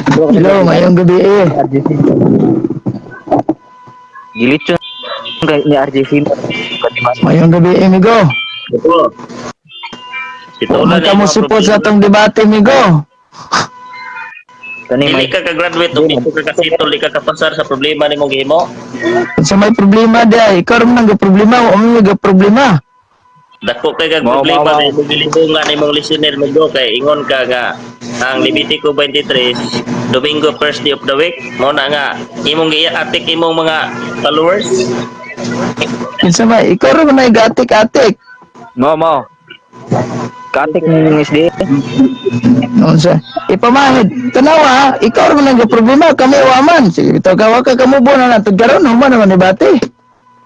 Hello, ngayong gabi eh. RJC. Gilit yun ni RJC. Ngayong gabi eh, migo. Ito, Huwag pitulan man na ka mo yung mga sipot sa problema. atong debate, migo. Kani Dili may ka ka-graduate o dito ka kasitol, di ka kapasar sa problema ni mong gihimo. Kung sa may problema di, ikaw rin nang problema, o may problema. Dako kay kag Mao, mao, problema mao. kay gilibungan ni mong listener mo go kay ingon ka nga ang Levitico 23 Domingo first day of the week mo na nga imong giatik imong mga followers. Kinsa may, ikaw rin na gatik-atik. Mo. Katik ng SD. Unsa? Ipamahid. Tanawa ha, ikaw rin nang problema, kami waman. Sige, ito gawa ka kamubo na natin. Karoon, human naman debate.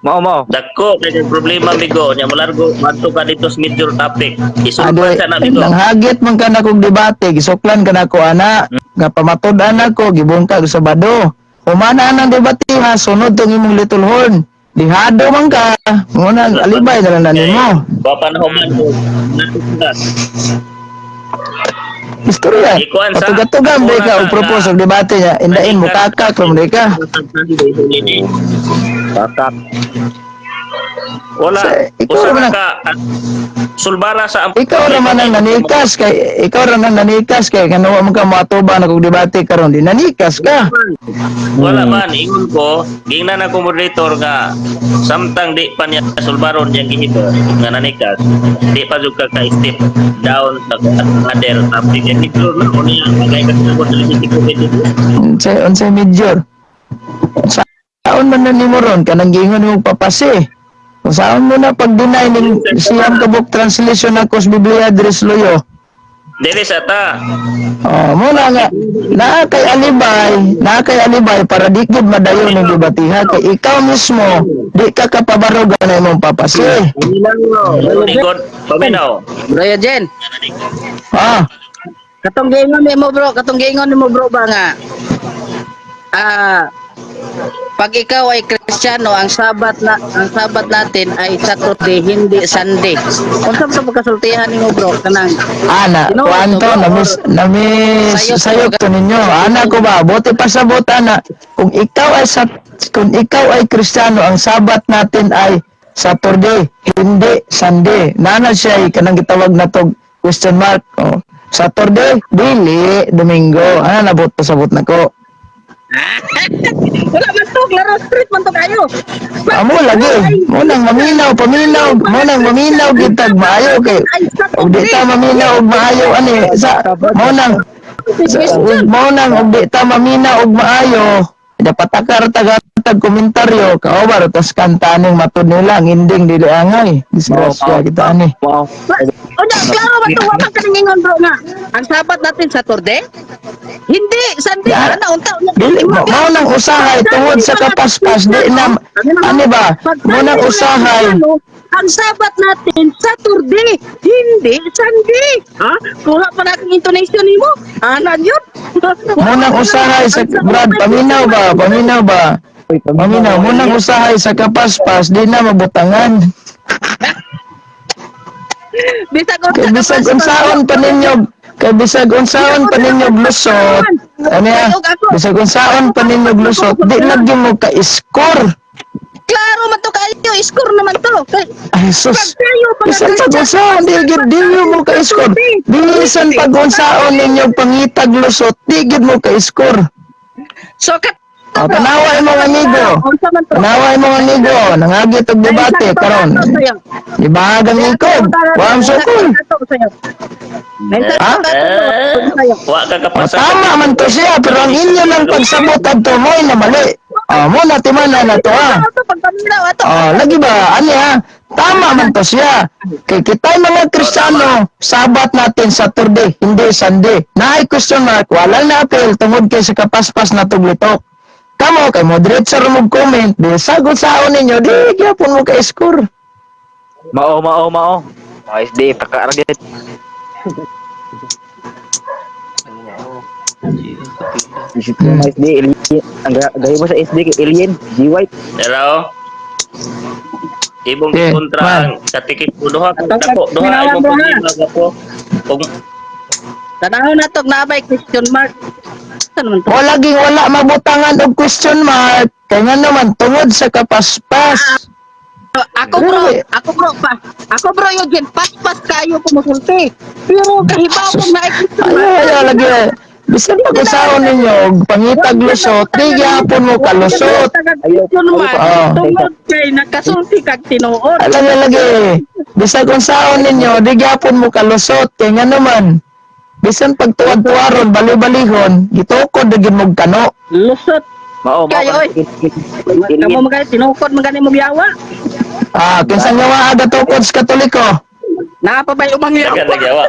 Mo. Dako kay kag problema migo nya molargo madto ka dito sa major topic. Adoy, Isulban sa na migo. nang hagit man ka na kong debate, gisuklan ka na ko ana, nga pamatod ako, gibungkag sa bado. Humana nang debate ha, sunod tong imong little horn. Dihado man ka, muna alibay na lang nimo. Wa panahuman mo natutunan. Istorya. Ikuan sa Patugatugan ba ka og propose og debate niya, indain mo kakak rom ka. Kakak. Wala. Ikaw Usa naman ka sulbara sa Ikaw raman ang nanikas kay kanawa mo ka matuba na kog debate karon di nanikas ka. Wala man ingon ko gingnan ako moderator nga samtang di pa niya sulbaron yang gihimo nga nanikas di pa jud ka step down sa other topic yang ito na ko niya magay ka sa politiko dito. Unsay major. Saon man na nimo ron kanang giingon mo papasi. Saon mo na pag-deny ning siyam ka book translation ng Kos Biblia Dres Loyo. Dili sa ta. Oh, muna nga na kay alibay para di gid madayon ning debatiha kay ikaw mismo di ka kapabarugan na imong papasi. Lingkod paminaw. Bro Jen, Ah, katong giingon mo bro ba nga pag ikaw ay Kristiyano, ang sabat natin ay Saturday, hindi Sunday. Unsa man pagkasultihan nimo bro kanang ana, kuanto namis sayop to ninyo. Ana ko ba, buti pa sa ana. Kung ikaw ay Kristiyano, ang sabat natin ay Saturday, hindi Sunday. Nana siya kanang gitawag na tog question mark. Oh. Saturday, dili, Domingo. Ana nabot pasabot nako. wala man to, klaro street man to kayo. Amo lagi. Munang maminaw gitag maayo kay og di ta maminaw og maayo ani sa munang og di ta maminaw og maayo. Dapat tag komentaryo kaobar tas kanta ning matud nila ang ending dili angay. Disgrasya kita ani. Wow. Unya, klaro man to, wala ka nang bro nga. Ang sabat natin Saturday, hindi Sunday. Ya. Ana unta unya. Dili mao nang usahay tungod sa kapaspas di na ani ba? Mo nang usahay. Ang sabat natin Saturday, hindi Sunday. Ha? Kuha pa na akong intonation nimo. Ana yun. Mo nang usahay sa Brad paminaw ba? Paminaw mo nang usahay sa kapaspas di na mabutangan. Kay bisag unsaon pa ninyo lusot. Ano ya? Bisag unsaon pa ninyo lusot, di lagi mo ka-score. Klaro man to kayo, score naman to. Ay sus. Bisan pag-unsaon di mo ka-score. Bisan pag-unsaon ninyo pangitag lusot, di gid mo ka-score. So kat O, tanaway mong amigo. Tanaway mong amigo. Nangagit og debate karon. Ibahagang ikog. Wa am sukol. Ha? Wa ka O, kapasa. tama man to siya, pero ang inyo lang pagsabot adto mo na mali. O, mo na timana na to ha. O, lagi ba? Ani ha? Tama man to siya. Kay kita'y mga Kristiyano, sabat natin Saturday, hindi Sunday. Naay question mark, wala na apel tungod kay sa kapaspas na tuglitok. Kamo kay moderate sa rumog comment, di sagot sa ninyo, di gyapon mo ka score. Mao. SD pagka-arget. Isip mo na SD alien. Ang gaya mo sa SD kay alien, G-White. Hello. Ibong Yeah, kontra man. ang katikip ko duha Atong duha ay mo bro, ha? problema ko. Kung Tanahon na to, nabay question mark. naman to? O laging wala mabutangan og question mark. Kaya nga naman, tungod sa kapaspas. Ako bro, Eugene, paspas kayo kumusulti. Pero kahibawang na Ayaw lagi. Bisan pag-usaon ninyo, og pangitag lusot, di gyapon mo kalusot. Yun man, Oo. tungod kay nakasulti kag tinuod. Lagi. Bisan kung saon ninyo, di gyapon mo kalusot. Kaya nga naman, bisan pagtuwad-tuwaron, bali-balihon, gitukod na gid mo kano. Lusot. Mao, Kayo, oy. Kamu magay tinukod magani mo biyawa. Kinsang nga aga tukod sa Katoliko? Napabay umangyaw. Dagan nagyawa.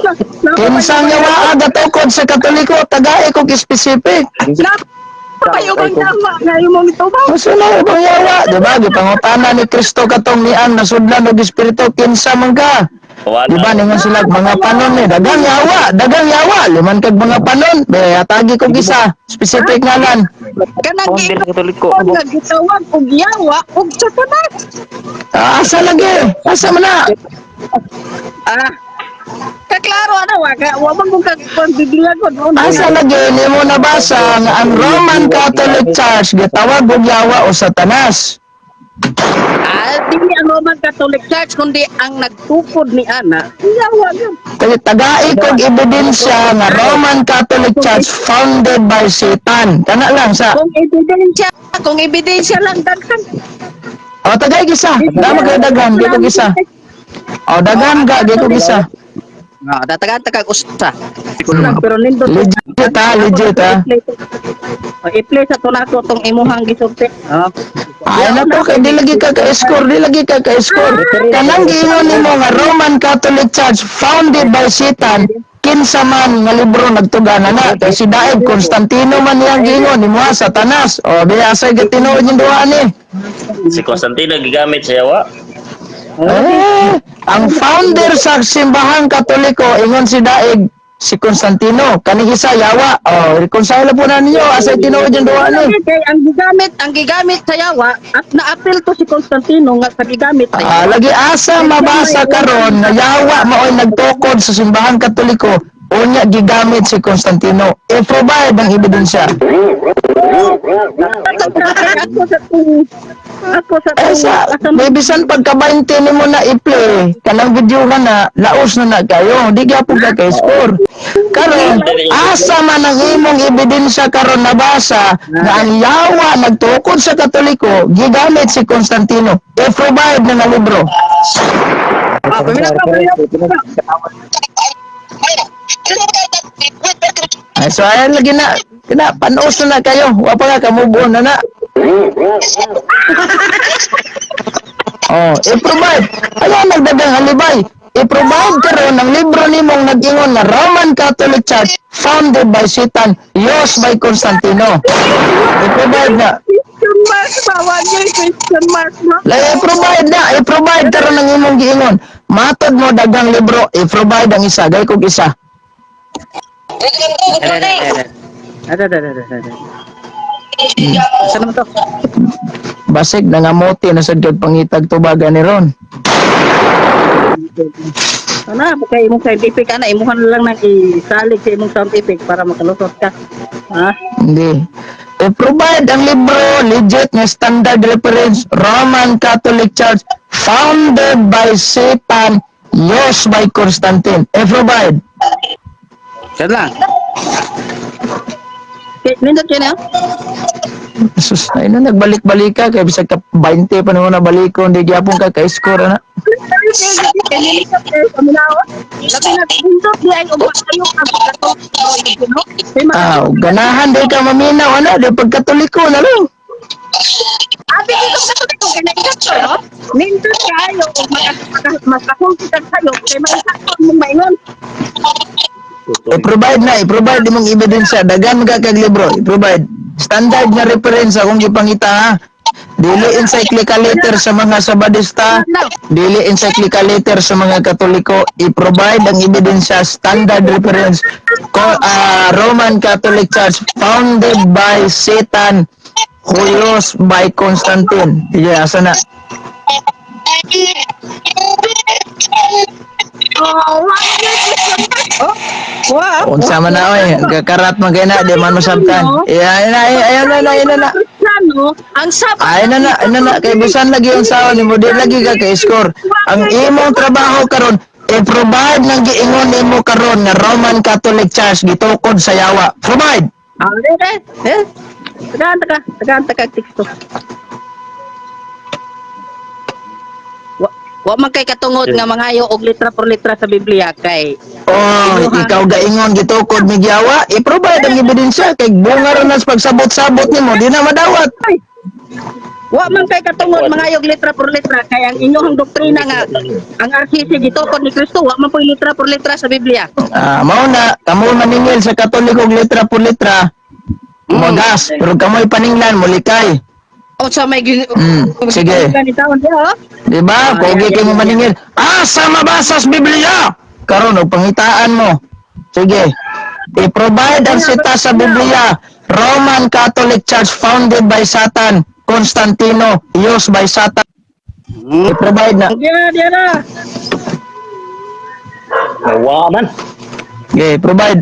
Kinsang nga aga tukod sa Katoliko? Tagae kog specific. Napabay umangyaw. Ngayon mo mitubaw. Maso na ibang yawa, di ba? Gipangutana ni Kristo katong niang nasudlan og espiritu, kinsa man ka? Wala. Di ba ningon sila mga panon ni dagang yawa, liman kag mga panon. Be atagi kog isa, specific ngalan. Kanang Founder sa Katoliko. nga gitawag og yawa og satanas. Asa lagi? Asa man na? Kaklaro ano wa man kung kagbibilan ko doon. Asa lagi nimo nabasa nga ang Roman Catholic Church gitawag og yawa o satanas? Dili ang Roman Catholic Church kundi ang nagtukod ni Ana. Yawa yun. Kaya tagay kog ebidensya nga Roman Catholic Church founded by Satan. Kana lang sa. Kung ebidensya lang daghan. O tagay gisa. Dama kay daghan, di ko gisa. O daghan ga, di ko gisa. Datagan kag usa. Pero nindot Legit ha. I-play sa tunako tong imuhang gisulti. Ay na to kay di lagi ka ka-score, Kanang giingon nimo nga Roman Catholic Church founded by Satan. Kinsa man nga libro nagtugana na kay si Daig Constantino man yang giingon nimo Satanas. O biyasa gyud tinuod yung duha ni. Si Constantino gigamit sa yawa. Ang founder sa simbahang Katoliko ingon si Daig si Constantino, kani isa yawa. Reconcile po na ninyo asay tinuod yung duha ni. Kay ang gigamit sa yawa at na-appeal to si Constantino nga sa gigamit sa yawa. Lagi asa mabasa karon nga yawa maoy nagtukod sa simbahang Katoliko unya gigamit si Constantino. I-provide ang ebidensya. Ako sa May bisan pagka-20 nimo na i-play, kanang video ka na, laos na kayo. Di gyapon ka kay score. Karon, asa man ang imong ebidensya karon nabasa nga ang yawa nagtukod sa Katoliko, gigamit si Constantino. I-provide na nga libro. So ayan lagi na, panos na kayo. Wa pa nga kamubuon na na. I-provide. Ayaw nagdagang halibay. I-provide karon ang libro nimong nag-ingon na Roman Catholic Church founded by Satan, used by Constantino. I-provide na. I-provide karon ang imong giingon. Matod mo dagang libro, i-provide ang isa. Gay kog isa. Saan naman to? Basig nangamuti na sa gyud pangitag tubagan ni Ron. Kay imong scientific imuhan lang nang isalig sa imong scientific para makalusot ka. Hindi. I-provide ang libro, legit nga standard reference, Roman Catholic Church, founded by Satan, used by Constantine. I-provide. Saan lang? Nindot yun Sus, ay na nagbalik-balik ka kay bisag ka 20 pa naman nabalik ko hindi gyapon ka kay score na. Ganahan di ka maminaw ano, di pagkatoliko na lang. Nindot kayo, makakultitan kayo, kay maisakot mong maingon. I-provide imong ebidensya, dagan ka kag libro, i-provide. Standard nga reference akong gipangita ha. Dili encyclical letter sa mga Sabadista, dili encyclical letter sa mga Katoliko, i-provide ang ebidensya, standard reference. Roman Catholic Church founded by Satan, who used by Constantine. Sige, asa na? Oh, oh, wow. Unsa man na oy, kakarat man kay na di man masabtan. Ayan na. Kristiyano, ang sabat Ay na kay bisan lagi yung saon nimo di lagi ka kay score. Ang imong trabaho karon i-provide ng giingon nimo karon nga Roman Catholic Church gitukod sa yawa. Provide. Tagaan teksto. Wa man kay katungod nga mangayo og litra por litra sa Biblia kay Oh, ikaw gaingon gitukod mig yawa, i-provide ang ebidensya kay bunga ron nas pagsabot-sabot nimo di na madawat. wa man kay katungod mangayo og litra por litra kay ang inyong doktrina nga ang RCC gitukod ni Kristo wa man poy litra por litra sa Biblia. Mao na kamo maningil sa Katoliko og litra por litra. Magas, pero kamoy paninglan mulikay. O sa may sige. ganitaon diha. Di ba? Pogi kay mo maningil. Asa mabasa sa Biblia? Karon og pangitaan mo. Sige. I-provide ang sita sa Biblia. Roman Catholic Church founded by Satan. Constantino, used by Satan. I-provide na. Diya na. Wow man. Okay, provide.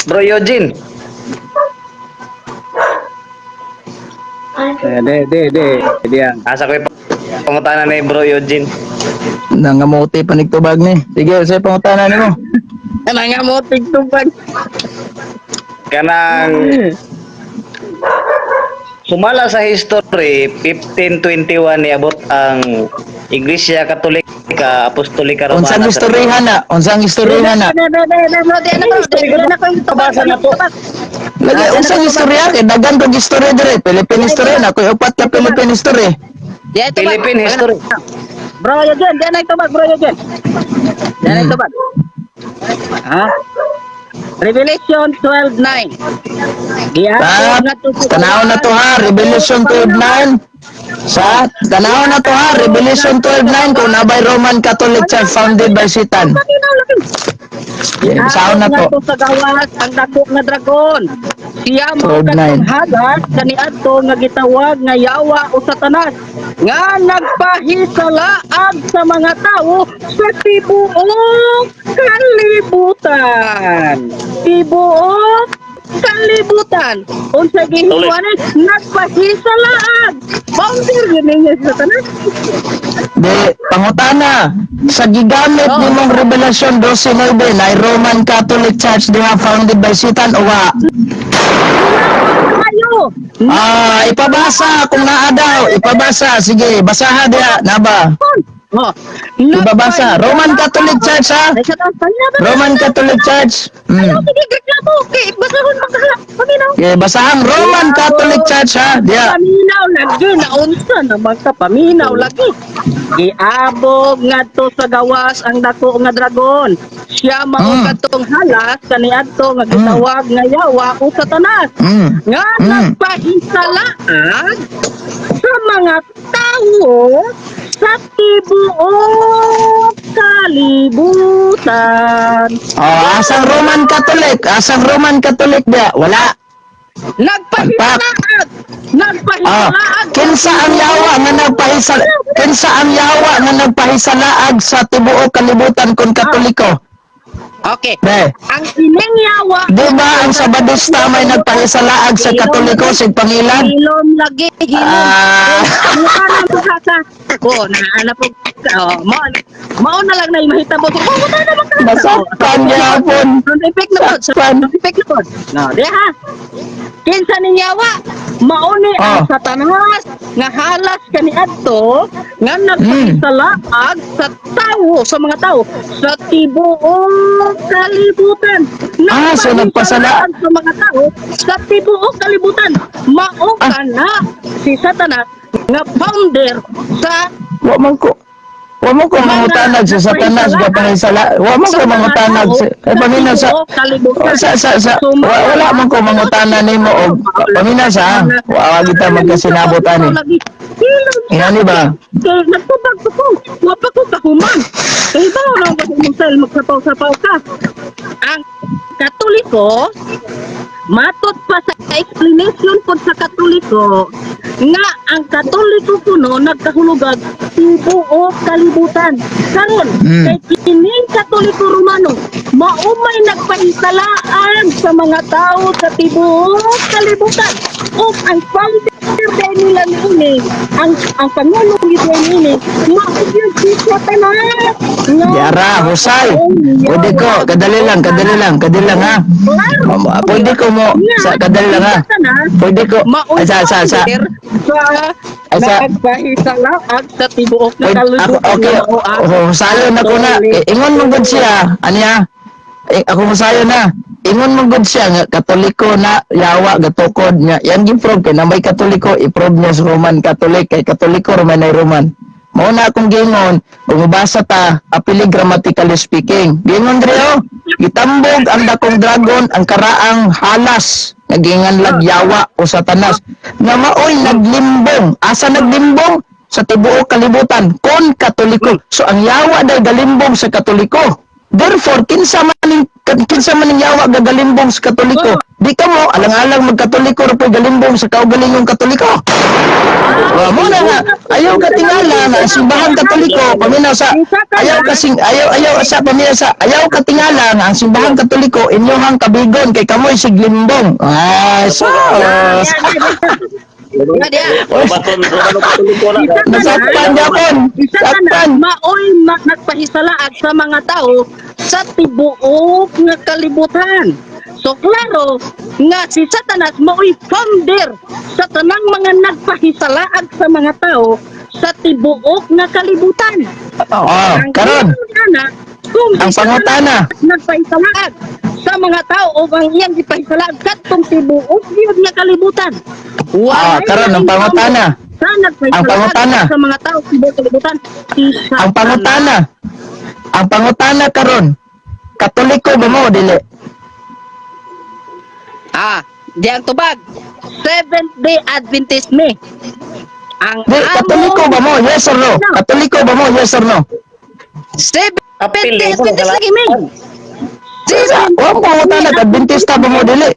Bro Eugene. Diya. Asa ko pangutana ni Bro Eugene. Nangamuti pa nigtubag ni. Sige, sa pangutana nimo. Ana nga mo tigtubag. Kanang sumala sa history 1521 niabot ang Iglesia Katolika Apostolika Romana. Unsang istoryahan na? Unsang istoryahan na? Basa na to. Lagi unsang istorya kay daghan kog istorya dire. Philippine history na koy upat ka Philippine history. Philippine history. Bro, Eugene, diyan na itubag, bro, Eugene. Diyan na itubag. Ha? Revelation 12:9. Tanaw na to ha, Revelation 12:9. Sa tanaw na to ha, Revelation 12:9 kung nabay Roman Catholic Church founded by Satan. Saan na to? Sa gawas ang dako nga dragon. Siya mo 12:9. katong hagas kaniadto nga gitawag nga yawa o satanas nga nagpahisalaag sa mga tao sa tibuok kalibutan. Tibuok kalibutan. Unsa gihiwanan nagpahisalaag. Bouncer yun niya sa satanas. Di, pangutana, sa gigamit nimong Revelation 12:9 na Roman Catholic Church diha founded by Satan o wa? Ayo. Ipabasa kung naa daw, ipabasa. Sige, basaha diha, naba. Oh. Ibabasa, Roman Catholic Church ha? Roman Catholic Church. Sige, reklamo. Okay, basahon magkahala. Paminaw. Okay, basahang Roman Catholic Church ha? Diha. Paminaw lagi. Naunsa na magkapaminaw lagi. Giabog nga to sa gawas ang dako nga dragon. Siya mao katong halas kaniadto nga gitawag nga yawa o satanas. Nga nagpahisalaag sa mga tao sa tibuok kalibutan. Asang Roman Catholic? Asang Roman Catholic diha? Wala. Nagpahisalaag. Nagpahisalaag. Kinsa ang yawa nga nagpahisalaag sa tibuok kalibutan kon Katoliko? Okay. Be, Ang ining yawa. di ba ang Sabadista may nagpahisalaag sa Katoliko sig pangilan? Hilom lagi. Hilom. Mukha na makaka. Oh, naana po. Mao na lang na mahitabo. Oh, mukha na makaka. Nasaktan gyapon. Sound effect na po. Sound effect na po. No, di ha. Kinsa ning yawa? Mao ni ang Satanas nga halas kaniadto nga nagpahisalaag sa tao, sa mga tao sa tibuok kalibutan. So nagpasala Sa mga tao sa tibuok kalibutan. Mao kana si Satanas nga founder sa Wa mo ko mangutanag sa Satanas ga pangisala. Wa mo ko mangutanag sa pamina sa wala man ko mangutana nimo og pamina sa wa kita magkasinabot ani. Ingani ba? Kaya nagtubag ko. Wa pa ko kahuman. Kaya ba lang ko mong sel magsapaw-sapaw ka. Ang Katoliko matot pa sa explanation po sa Katoliko nga ang Katoliko kuno nagkahulugag tibuok kalibutan. Karon kay kining Katoliko Romano maumay nagpahisalaan sa mga tao sa tibuok kalibutan ug ang founder nila niini ang pangulo niini maugyod si Satanas. Yara, husay. Pwede ko, kadali lang ha. Pwede ko mo, sa kadali lang ha. Pwede ko, sa. nagpahisalaan sa tibuok na Ako, okay, husayon ako na. Ingon mo gud siya, aniya? Ako husayon na. Ingon mo gud siya nga Katoliko na yawa gatukod nga. Yan gi-prove kay na may Katoliko, i-prove niya sa Roman Catholic kay Katoliko Roman ay Roman. Mao na akong gingon, bumabasa ta, apili grammatically speaking. Gingon diri gitambog ang dakong dragon ang karaang halas nagingan lagyawa o Satanas nga maoy naglimbong. Asa naglimbong? Sa tibuok kalibutan kon Katoliko. So ang yawa dahil galimbong sa Katoliko. Therefore, kinsa man ning yawa gagalimbong sa Katoliko. Di ka mo alang-alang magkatoliko ra po'y galimbong sa kaugalingong Katoliko. Mo na nga ayaw ka tingala na simbahan Katoliko paminaw sa ayaw sa paminaw sa ayaw ka tingala nga ang simbahan Katoliko inyohang kabigon kay kamoy siglimbong. Ay, sos. Nasakpan Japon. Sakpan. Maoy nagpahisalaag sa mga tao sa tibuok nga kalibutan. So klaro nga si Satanas maoy founder sa tanang mga nagpahisalaag sa mga tao sa tibuok nga kalibutan. Karon. Kung Ang pangutana. nagpahisalaag sa mga tao o ang iyang gipahisalaag katong tibuok gyud nga kalibutan. Karon ang pangutana. Ang pangutana. Sa mga tao tibuok kalibutan. Ang pangutana. Ang pangutana karon. Katoliko ba mo dili? Di ang tubag. Seventh-day Adventist me. Ang Katoliko ba mo? Yes or no? Katoliko ba mo? Yes or no? Seventh-day Adventist lagi me. Huwag pangutana. Adventista ba mo dili?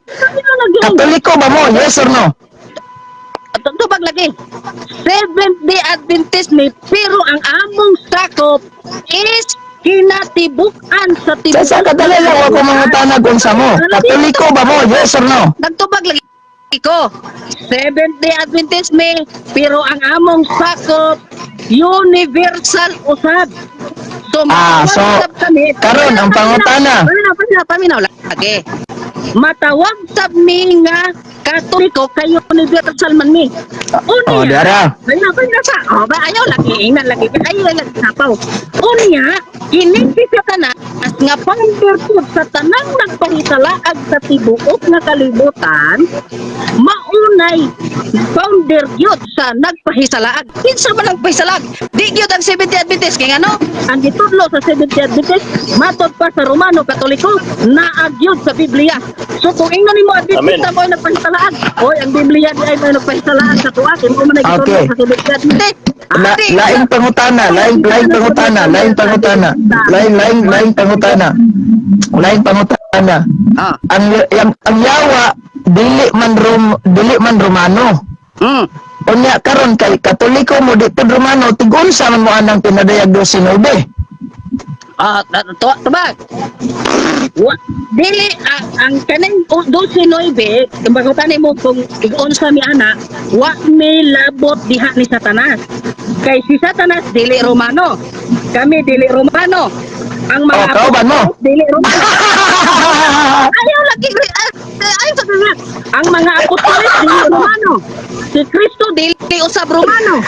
Katoliko ba mo? Yes or no? Tubag lagi. Seventh-day Adventist me. Pero ang among sakop is kinatibukan sa tibuok. Sa kadali lang ako mangutana kung sa mo. Katoliko ba mo? Yes or no? Nagtubag lagi ko. Seventh-day Adventist me. Pero ang among sakop universal usab. So, so, karon ang pangutana. Paminaw lagi. Matawag sab mi nga Katoliko kay universal man mi. Dara. Ayaw lagi, ingnan lagi. Ayaw lagi sapaw. Unya, kining si Satanas nga founder po sa tanang nagpahisalaag sa tibuok na kalibutan, maunay founder yun sa nagpahisalaag. Kinsa man nagpahisalaag? Di yun ang Seventh-day Adventist. Kaya ano? Ang gitudlo sa Seventh-day Adventist, matod pa sa Romano Katoliko, naagyod sa Biblia. So kung ingnan mo Adventista mo ay nagpahisalaag, oy, ang Biblia di ay may nagpahisalaag sa tuwa, kung mo na gitudlo sa Seventh-day Adventist. Lain pangutana. Lain pangutana. Ang yawa dili man Romano. Unya karon kay Katoliko mo dito Romano tigunsa man mo anang pinadayag 12. Tubag. Dili ang kaning 12:9, kumbaga mo kung unsa mi ana, wa may labot diha ni Satanas. Kay si Satanas dili Romano. Kami dili Romano. Ang mga kauban mo. Dili Romano. Ayaw lagi ang mga apostoles dili Romano. Si Kristo dili usab Romano.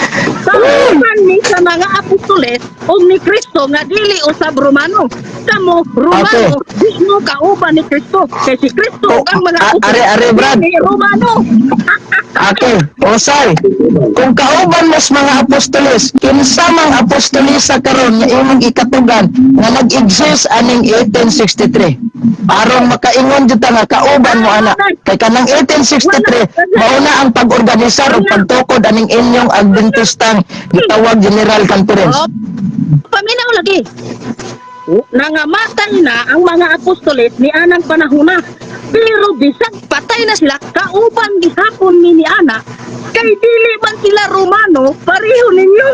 Kaman ni sa mga apostoles o ni Kristo nga dili usab Romano. Kamo Romano, di mo kauban ni Kristo. Kay si Kristo ang mga apostoles Are Brad. dili Romano. Osay. Kung kauban mas mga apostoles, kinsa mang apostolisa karon nga imong ikatugan nga nag-exist aning 1863. Aron makaingon jud ta nga kauban mo ana. Kay kanang 1863 mauna ang pag-organisar ug pagtukod aning inyong Adventistang gitawag General Conference. Paminaw lagi. nangamatay na ang mga apostoles ni anang panahona. Pero bisag patay na sila, kauban gihapon ni Ana, kay dili man sila Romano, pareho ninyo.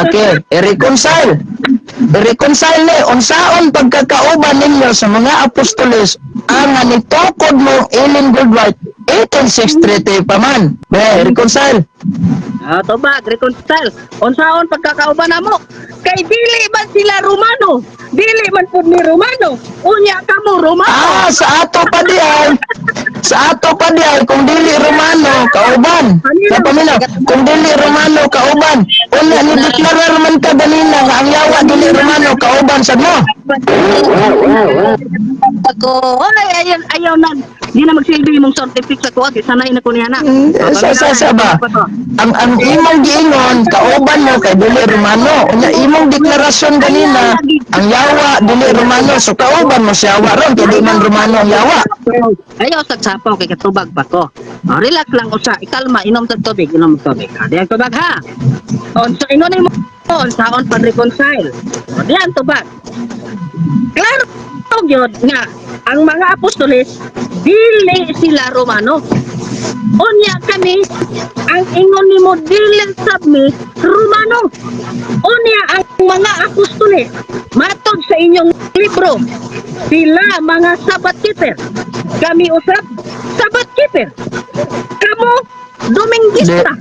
Okay, i-reconcile. I-reconcile ni, unsaon pagkakauban ninyo sa mga apostoles ang nitukod mo Ellen Goodwright 1863 pa man. Reconcile. Tubag, reconcile. Unsaon pagkakauban namo? Kay dili man sila Romano. Dili man pud ni Romano. Unya kamo Romano. Sa ato pa diay. Sa ato pa diay, kung dili Romano, kauban. Sa paminaw, kung dili Romano, kauban. Unya, ni-declarer man ka ganina nga ang yawa dili Romano, kauban sa mo. Ako, ayaw na. Di na magsilbi mong certificate ko. Sanay na ko niya na. Sa ba? Ang imong giingon, kauban mo kay dili Romano. Unya, imong deklarasyon ganina, ang yawa dili Romano. So, kauban mo si yawa ron, kay di man Romano ang yawa. Ayaw sagsapaw kay katubag pa ko. Relax lang usa, ikalma, inom sa tubig, inom sa tubig. Diyan tubag ha. Sa ingon mo, saon pa reconcile. Diyan tubag. Klaro gyud nga ang mga apostoles dili sila Romano. Unya kami ang ingon nimo dili sabmi Romano. Unya ang mga apostoles matod sa inyong libro sila mga Sabbath keeper. Kami usap Sabbath keeper. Kamo Dominguista.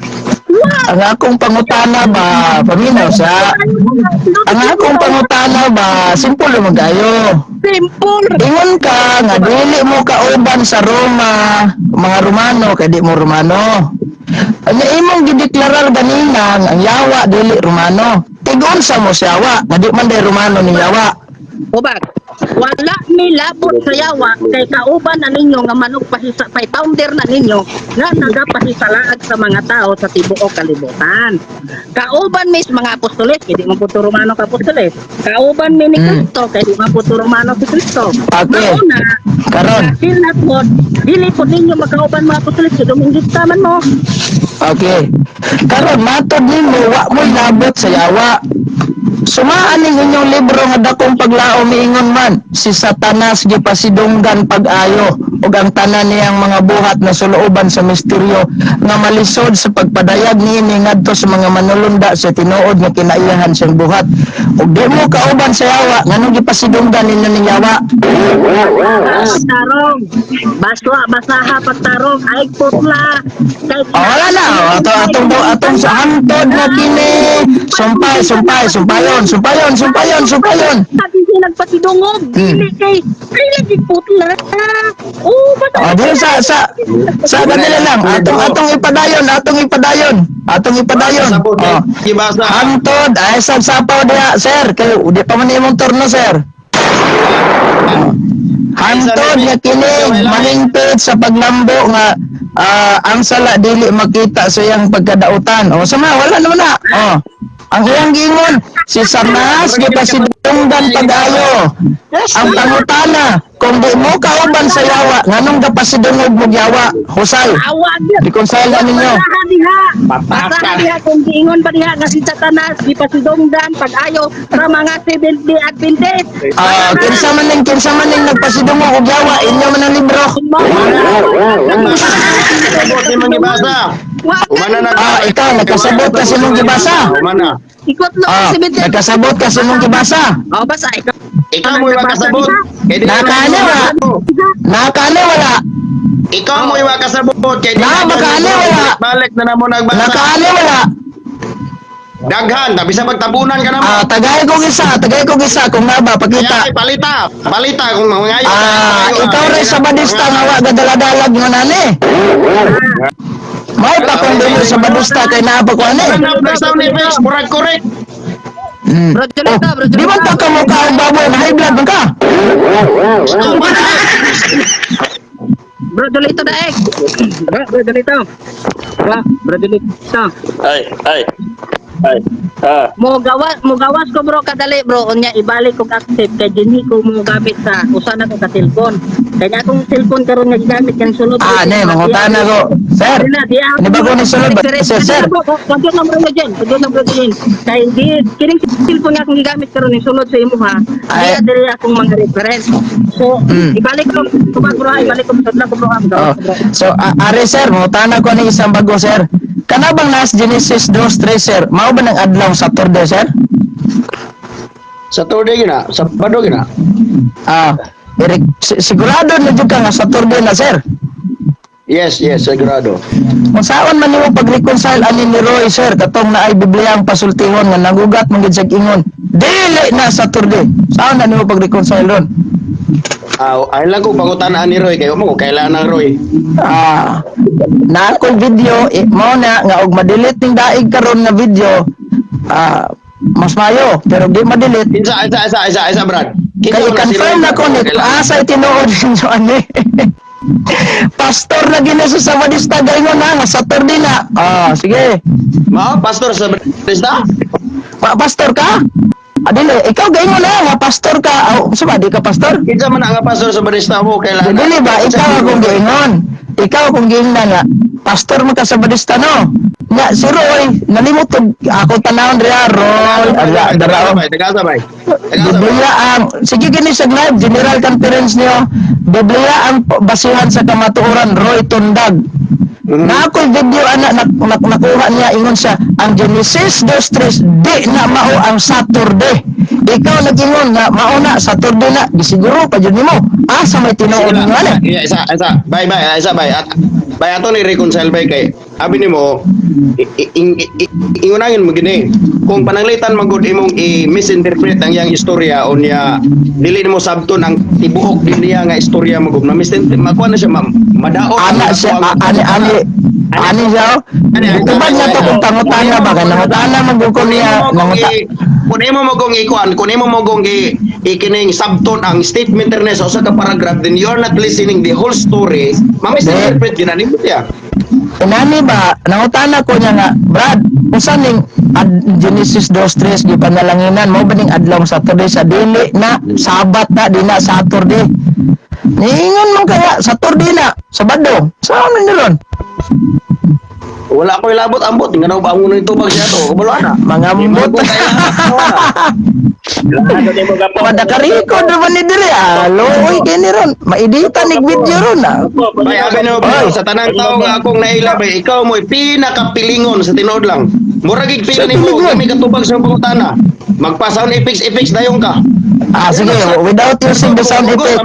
Wow. Ang akong pangutana ba, paminaw sa ang akong pangutana ba, simple mo gayo. Simple. Ingon ka nga dili mo kauban sa Roma, mga Romano kay di mo Romano. Ang imong gideklarar ganina nga ang yawa dili Romano. Tigon sa mo si yawa, nga di man day Romano ni yawa. Ubag, wala nilabot sa yawa kay kauban na ninyo nga manog pahisa pay founder na ninyo nga nagapahisalaag sa mga tao sa tibuok kalibutan. Kauban mis mga apostoles, kay di man puto Romano ka apostoles. Kauban mi ni Kristo, kay di man puto Romano si Kristo. Okay. Mauna, Karon. silat mo, dili po ninyo magkauban mga apostoles, kay Dominguista man mo. Okay. Karon matod nimo wa mo labot sa yawa. Sumaan ning inyong libro nga dakong paglaom miingon man si Satanas gipasidunggan pag-ayo ug ang tanan niyang mga buhat na sulooban sa misteryo nga malisod sa pagpadayag niini ngadto sa mga manulunda sa tinuod nga kinaiyahan siyang buhat. Ug di mo kauban sa yawa nganong gipasidunggan ninyo ning yawa? Tarong, basaha pagtarong, ay putla. Wala na. Atong sa hantod na kini. Sumpayon. Sabi siya nagpasidungog, dili kay lagi putla. Dili sa ganila lang. Atong ipadayon. Hantod, ay sapaw diha, sir. Kay di pa man imong turno, sir. Hantod nga kini malingpit sa paglambo nga ang sala dili makita sa iyang pagkadautan. Sama wala naman na. Ang iyang gingon si Satanas gipasidunggan pag-ayo. Ang pangutana kung di mo kauban sa yawa nganong gapasidungog mo yawa? Husay. Reconcile na ninyo. Basaha diha kung giingon pa diha nga si Satanas gipasidunggan pag-ayo sa mga Seventh-day Adventist. Kinsa man ning nagpasidungog og yawa inyo man ang libro. Ikaw nagkasabot kasi mong gibasa. Ikot lo si Seventh-day. Nagkasabot kasi mong gibasa. Basa ikaw. Ikaw mo yung makasabot. Nakane wala. Ikaw mo yung makasabot. Kaya Makane wala. balik na namo nagbasa. Nakane wala. Daghan, tapi sa magtabunan ka naman. Tagay ko gisa kung naba pakita. Kaya palita kung mangayo. Ikaw rin sa badista nga wa gadaladalag nga nani. May pa kung di mo sa badista kay naba ko ani. Murag correct. Di ba pa ka mukha ang baboy na high blood man ka? Bro Dolito daig. Bro Dolito. Bro Dolito. Ay. Ay. mo gawas ko bro kadali bro unya ibalik ko active kay dinhi ko mo gamit sa usa na ko ka cellphone kay na akong cellphone karon nga gigamit kan sulod Ne, mangutana ko. Sir, ano ba ko ni sulod ba? Sir, pagod na bro dyan kay di kining cellphone nga akong gigamit karon ni sulod sa imo ha Ay. diri akong mga reference so ibalik ko bro ibalik ko sa ko bro oh. So, are sir, mangutana ko ni isang bago, sir. Kana bang nas Genesis 2:3, sir? Mao ba ng adlaw Saturday, sir? Saturday gina, Sabado gina. Eric, sigurado na jud ka nga Saturday na, sir. Yes, sigurado. Kung saan man nimo pag-reconcile ani ni Roy, sir, katong naay Biblia ang pasultihon nga nagugat man gid sa ingon. Dili na Saturday. Saan na nimo pag-reconcile ron? Ay lang ko pangutanaan ni Roy kayo mo kailan ng Roy. Na ako video mo na nga og ma-delete ning daig karon nga video. Mas mayo pero di ma-delete. Isa Brad. Kaya confirm na ko ni asa tinuod ninyo ani. Pastor na gina sa Sabadista gayon na nga Saturday na. Sige. Mao pastor sa Bethesda? Pastor ka? Adili, ikaw gayon na nga pastor ka. Sa di ka pastor? Kinsa man ang pastor sa Bethesda mo kailan? Dili ba ikaw akong gayon? Ikaw akong gayon na nga pastor mo ka sa Sabadista no? Nga si Roy nalimot ako tanawon riya Roy Tagasabay. Biblia ang sige gini sa live general conference niyo Biblia ang basihan sa kamatuoran Roy Tundag na ako video nakuha niya ingon siya ang Genesis 2:3 di na mao ang Saturday ikaw nag-ingon na mao na Saturday na gisiguro pa jud nimo asa may tinuod mo ana Isa bye at bay ato ni reconcile bay kay abi nimo ingunangin mo gini kung pananglitan magud imong i-misinterpret ang iyang istorya o niya dili nimo sabton ang tibuok din niya nga istorya magud na misinterpret makuha na siya madaot ana siya ani siya tubad na to kung pangutana ba kan nangutana magukon niya kunin mo mo gong ikining sabton ang statement internet sa usa ka paragraph then you're not listening the whole story mamisinterpret ginanimo siya. Inani ba, nangutana ko niya nga, Brad, usan ning Genesis 2:3 di panalanginan mo ba ning adlaw Saturday sa dili na Sabat na di na Saturday. Niingon man kaya Saturday na, Sabado. Saan man niron? Wala ko ilabot ambot nga daw ba ang unang tubag siya to kabalo ana Mangambot. Pada ka-record naman ni diri loy kini ron. Maedita nig video ron Bay abi no boy sa tanang tawo nga akong nailabay ikaw mo pinakapilingon sa tinuod lang. Murag gig pila nimo kami katubag sa pangutana. Magpa-sound effects dayon ka. Sige, without using the sound effect,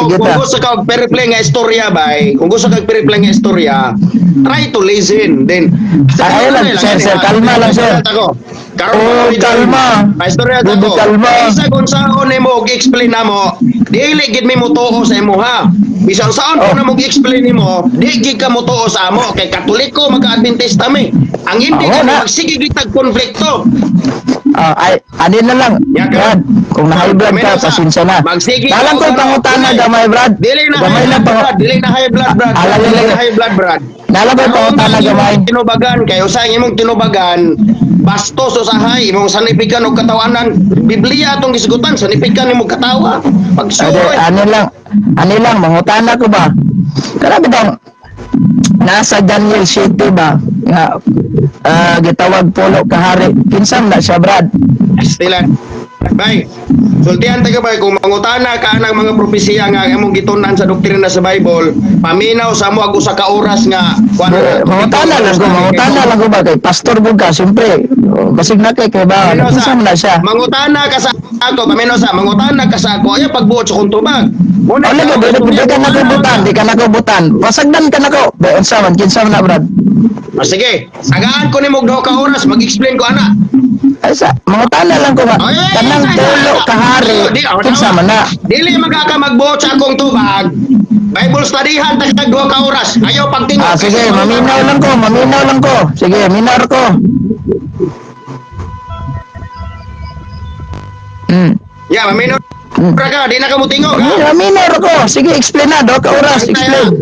sige ta. Kung gusto ka per-play nga istorya bay, kung gusto ka per-play nga istorya, try to listen. Then, lang, sir, kalma lang, sir. Kalma. Istorya ta ko. Isa kung saan mo gi-explain na mo, dili gid mi mo tuo sa imo ha. Bisang saan ko na mo gi-explain nimo, di gid ka mo tuo sa amo kay Katoliko magka-Adventista mi. Ang hindi ka magsige gid tag konflikto. Adin na lang, Brad. Kung na-high blood ka, pasensya na. Dalang ko pangutana gamay, Brad. Dili na high blood, Brad. Dalang ko pangutana gamay. Tinubagan kayo sa imong tinubagan. Bastos usahay imong sanipikan og katawanan. Biblia atong gisigutan sanipikan imong katawa. Pagsuoy. Ani lang mangutana ko ba? Grabe daw. Nasa Daniel City ba? Nga gitawag pulo kahari. Kinsam na siya, Brad. Stilan. Bay. Sultihan taga bay kung mangutana ka ng mga propesiya nga imong gitunan sa doktrina sa Bible, paminaw sa mo ag usa ka oras nga mangutana lang ko ba kay pastor bug ka siyempre. Basig na kay ba? Kinsam na siya. Mangutana ka sa ako, mangutana ka sa ako ay pagbuot sa kong tubag. Di ka nakubutan. Pasagdan ka nako. Ba unsa man kinsam na, Brad? Sige, sagaan ko nimo duha ka oras mag-explain ko ana. Ay mangutana lang ko ba? Kanang tulo kahari. Kinsa man na? Dili magaka magbuot sa akong tubag. Bible studyhan tag duha ka oras. Ayaw pagtingog. Sige, maminaw lang ko. Sige, minar ko. Yeah, maminaw Mura ka, di na ka mo tingog ha. Minor ko. Sige, explain na. Doka oras, explain.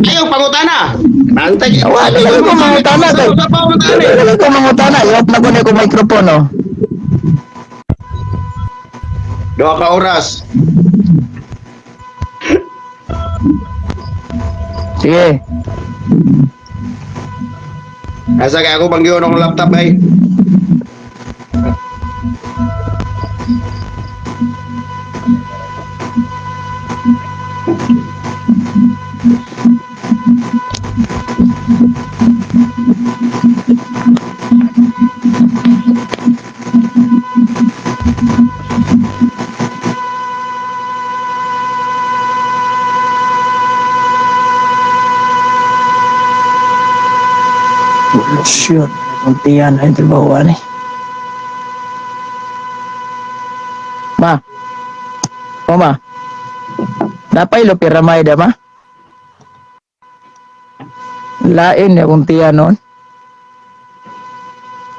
Ayaw pangutana. Bantay. Wala lang ko mangutana. Wala lang ko mangutana. Iot na ko na ko mikropono. Doa ka oras. Sige. Asa kaya ako banggiyo ng laptop ay. Shoot. Kuntiyan ay trabaho ni. Ma. O ma. Napay lo piramay da ma. Lain ya kuntiyan nun.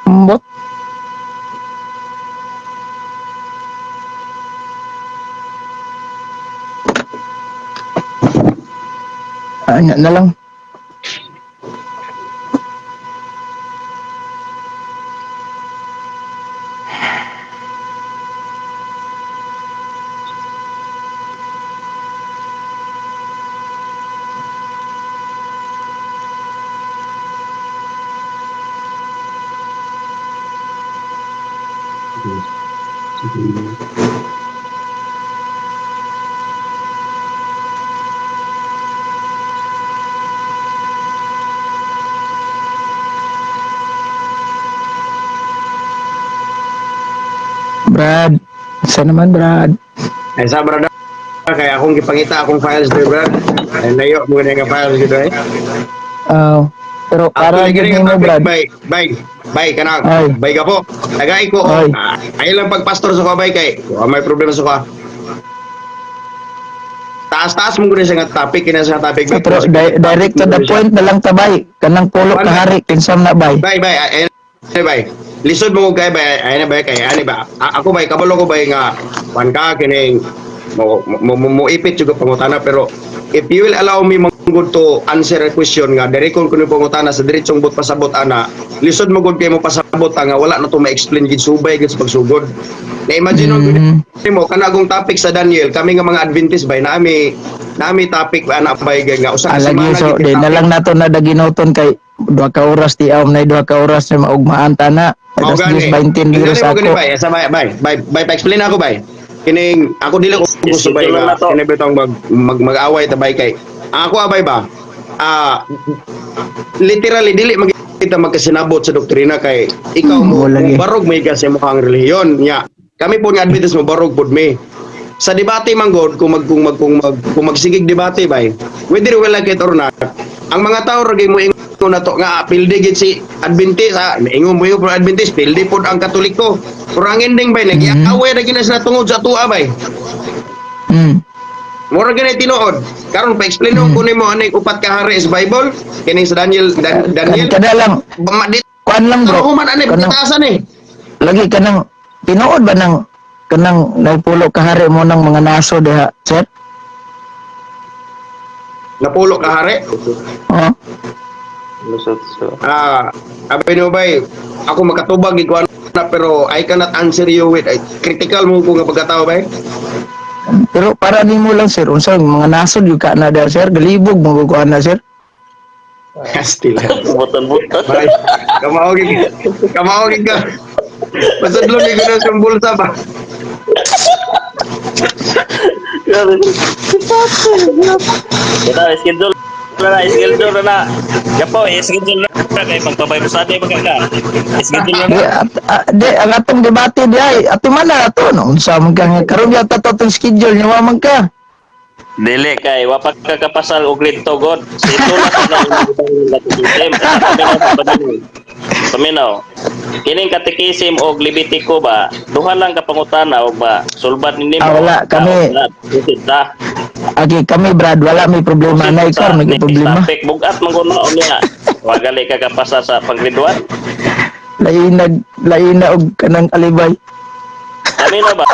Mbot. Anya na lang. Brad. Isa naman, Brad. Ay sa brada kaya akong gipangita akong files dito brad. Ay layo mo na nga files dito eh. Pero para gini mo, Brad. Bay kanang Ay. bay ka po. Tagay ko. Ay. Ay lang pagpastor sa kabay kay. May problema sa ka. Taas-taas mo gud sa nga topic kina sa topic. Pero direct to the point na lang tabay. Kanang pulo kahari kinsam na bay. Bay bay. Lisod mo kay bay ay na bay kay ani ba. Ako bay kabalo ko bay nga wan ka kining mo ipit juga pangutana pero if you will allow me manggod to answer a question nga dire kon kuno pangutana sa diretsong bot pasabot ana lisod mo gud kay mo pasabot nga wala na to ma-explain gid subay gid sa pagsugod na imagine mo kanagong topic sa Daniel kami nga mga Adventist bay nami topic ana bay nga usa ka Alagi so di na lang nato na daginoton kay 2 ka oras ti aw na 2 ka oras na maugmaan tana. Mao Alas gani 20 Ingani biros mo gani ako. bay sa bay pa-explain ako bay kining ako dili ko gusto bay nga kini bitong mag-away tabay kay ako abay ba literally dili kita magkasinabot sa doktrina kay ikaw mo lagi. barog may kasi mo kang relihiyon nya kami po nga Adventist mo barog pud mi sa debate manggod kung magsigig debate bay whether we like it or not ang mga tao ragay mo ingon na to nga pilde gid si Adventist ingon mo yung Adventist pilde pod ang Katoliko pero ang ending bay nag-away na gina sila tungod sa tuwa bay mura ganay tinuod karon pa explain ko nimo ani upat ka hari sa Bible kining sa Daniel Kada lang kuan lang bro. human ani Kanang- bitasan eh Lagi kanang tinuod ba nang kanang nagpulo kahari mo ng mga naso diha, sir? napulo ka hari Oh. abay no bay ako makatubag gid ko na pero I cannot answer you with critical mo ko nga pagkatao bay Pero para nimo lang sir, unsa mga nasod yung ka na da sir, galibog mo ko na sir. still Buton-buton. bay kamaogin ka pasudlo ni gud sa bulsa ba Kita schedule na. Gapo, schedule na kay magpabay mo sa atin magkaka. Schedule na. Di ang atong debate di ay ato man na ato no unsa man ka nga karon yata to tong schedule niya man ka. Dili kay wa pa ka kapasal og grito god. Sa ito lang na paminaw. Kining katikisim og Levitico ba? Duha lang ka pangutana og ba sulbat ni nimo. Wala kami. Agi kami Brad, wala may problema na ikaw may problema. Topic bugat manggono niya. Wa gali ka kapasa sa pagriduan. Lain na og kanang alibay. Kami na ba?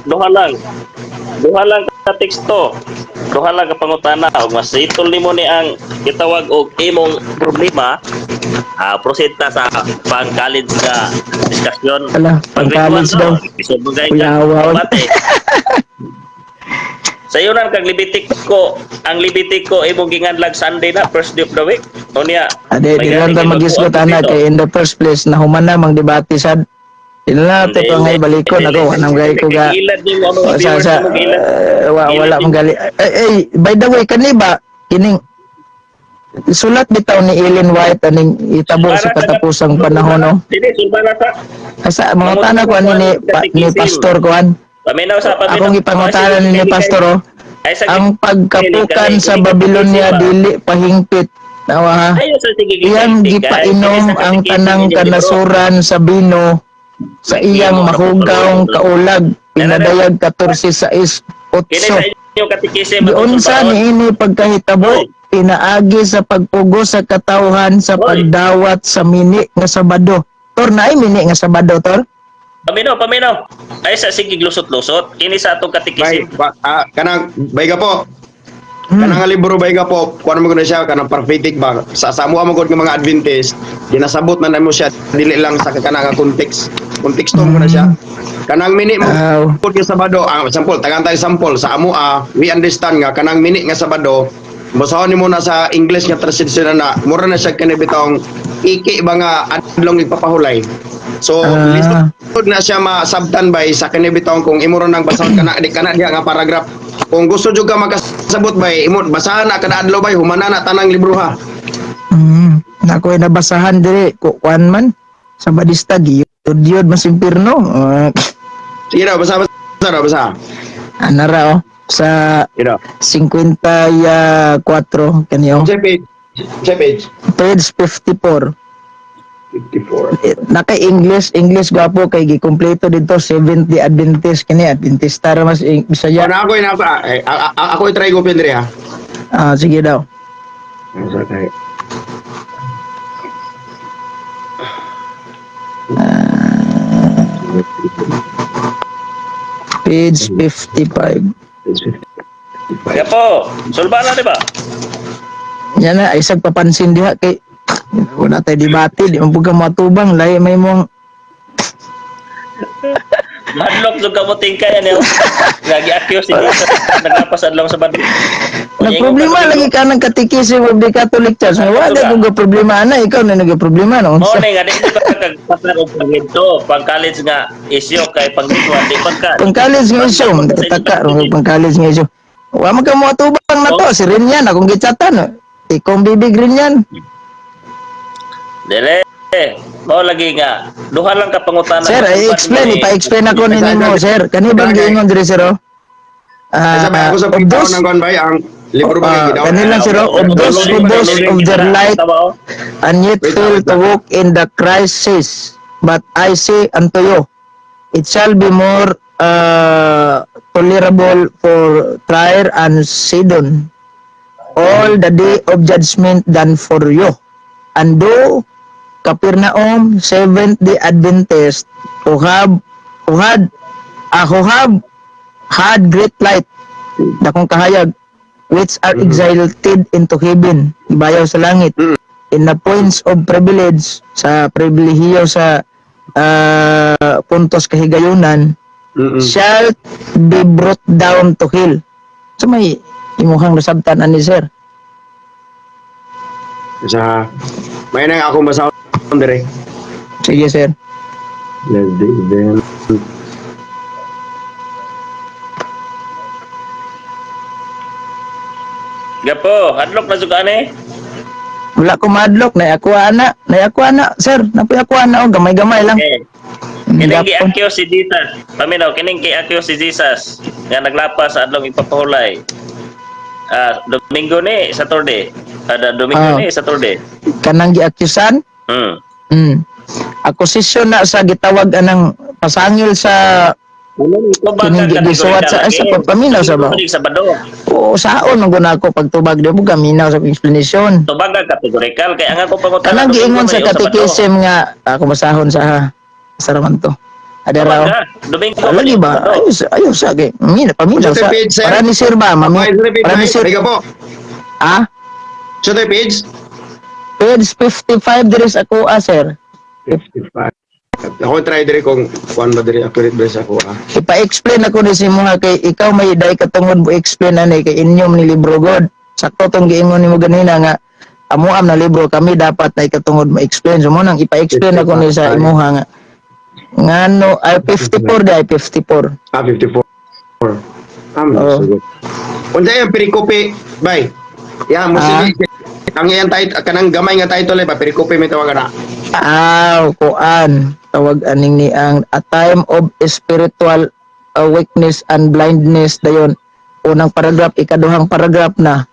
Duha lang ka teksto. Duha lang ka pangutana ug mas itol nimo ni ang gitawag og imong problema. Proceed na sa pang-college na diskusyon. Ala, pang-college daw. Episode mo guys. Kuyawa. Sa iyo nang kag Libitiko, ang Libitiko imong ginganlag Sunday na first day of the week. Unya. Ade, di lang ta mag-isgot ana kay in the first place na human na mang debate sad. Di na natin ito ngay balikon ako. Anong gay ko ga. Wala mong gali. By the way, kaniba, kining sulat bitaw ni Ellen White aning itabo sa katapusang panahon no. Dili sulbara sa. Asa mga tana ko ani ni pastor kuan. Paminaw sa paminaw. Akong ipangutaran ni pastor oh. Ang pagkapukan sa Babylonia dili pahingpit. Nawa ha. Iyang gipainom ang tanang kanasuran sa bino sa iyang mahugawng kaulag pinadayag 14 sa 8. Giunsa niini pagkahitabo pinaagi sa pagpugo sa katawhan sa pagdawat sa mini nga Sabado. Tor naay mini nga Sabado tor? Paminaw. Ay sa sige lusot-lusot. Kini sa atong katikisim. Kanang bayga po. Kanang nga libro bayga po, kuan mo gud siya kanang prophetic ba sa amo gud nga mga Adventist, dinasabot na namo siya dili lang sa kanang nga konteksto mo na siya. Kanang mini mo pud nga Sabado, example, tagan tayo sample sa amo we understand nga kanang mini nga Sabado, basahon nimo na sa English nga translation na mura na siya kani bitong iki ba nga adlong ipapahulay. So lisod na siya masabtan by sa kani bitong kung imo nang basahon kana diha nga paragraph. Kung gusto jud ka makasabot bay imo basahan na kada adlaw bay humana na tanang libro ha. Nakoy nabasahan diri kuan man sa Badista giyod mas impirno. Sige daw basa. Anara oh sa 54 kanyo. Page Page 54. 54. Naka English gwapo kay gikumpleto dito 70 Adventist kini Adventist tara mas Bisaya. Ano ako try ko pindre ha. Sige daw. Okay. Page 55. Kaya po, sulbana di ba? Yan na isag papansin diha kay wala tayo debate di mo matubang lahi may mong Hadlok jud ka mo tingkay ano. Lagi accuse si Jesus naglapas adlaw sa bado. Nagproblema lagi ka ng katikisim of the Catholic Church. Wala kung problema na ikaw na nagproblema no. Mo ni nga di ka kagpasar og pagito pang college nga isyo kay pangituan di pagka. Pang college nga isyo, taka ro pang college nga isyo. Wa man ka mo atubang na to si Rinyan akong gichatan. Ikong bibig Rinyan. Dele. Mo lagi nga duha lang ka pangutana. Sir, ipa-explain ako ninyo sir. Kani bang giingon diri sir? Sabi ako sa pagtaon ng konbay ang libro ba gidaw. Kanila sir of those who boast of their light and yet fail to walk in the Christ says, but I say unto you, it shall be more tolerable for Tyre and Sidon all the day of judgment than for you. And though Capernaum, Seventh-day Adventist, who had great light, dakong kahayag, which are exalted into heaven, bayaw sa langit, in the points of privilege, sa pribilehiyo sa puntos kahigayunan, shall be brought down to hell. So may imuhang nasabtan ani sir. Sa may nang ako basahon dire. Sige sir. Then Gapo, hadlok na jud ka ani. Wala ko madlock na ako ana sir napoy ako ana gamay-gamay lang. Kining gi-accuse si Jesus. Paminaw kining gi-accuse si Jesus nga naglapas sa adlong ipapahulay. Domingo ni Saturday. Domingo ni Saturday. Kanang gi-accusean? Akusisyon na sa gitawag anang pasangil sa kining gisuwat sa paminaw sa ba? Oo, saon ang guna ko pagtubag di mo gaminaw sa explanation. Tubag ang kategorikal kaya nga ko pangutana. Kanang giingon sa katikisim nga ako basahon sa saraman to. Adaraw. Domingo Lagi ba? Ayos sa kay. Paminaw Sa sa. page, sir? Para ni sir ba? Mami, Para ni sir. Liga po. Ah? Sa tayo page? Page 55 diri sa ako, sir. 55. Ako try diri kung kuan ba diri accurate ba sa ako Ipa-explain ako ni si mga kay ikaw may day katungod mo explain ani kay inyong ni libro god. Sakto tong giingon nimo ganina nga amuam na libro kami dapat na ikatungod mo explain so mo nang ipa-explain ako ni sa imuha nga ngano ay 54 day 54. 54. Oo. Sugot. Unsa yung perikope, bay? Ya, mo sige. Ang iyang title, kanang gamay nga title ay pa perikope may tawagan na. Kuan tawag aning ni ang a time of spiritual weakness and blindness dayon unang paragraph ikaduhang paragraph na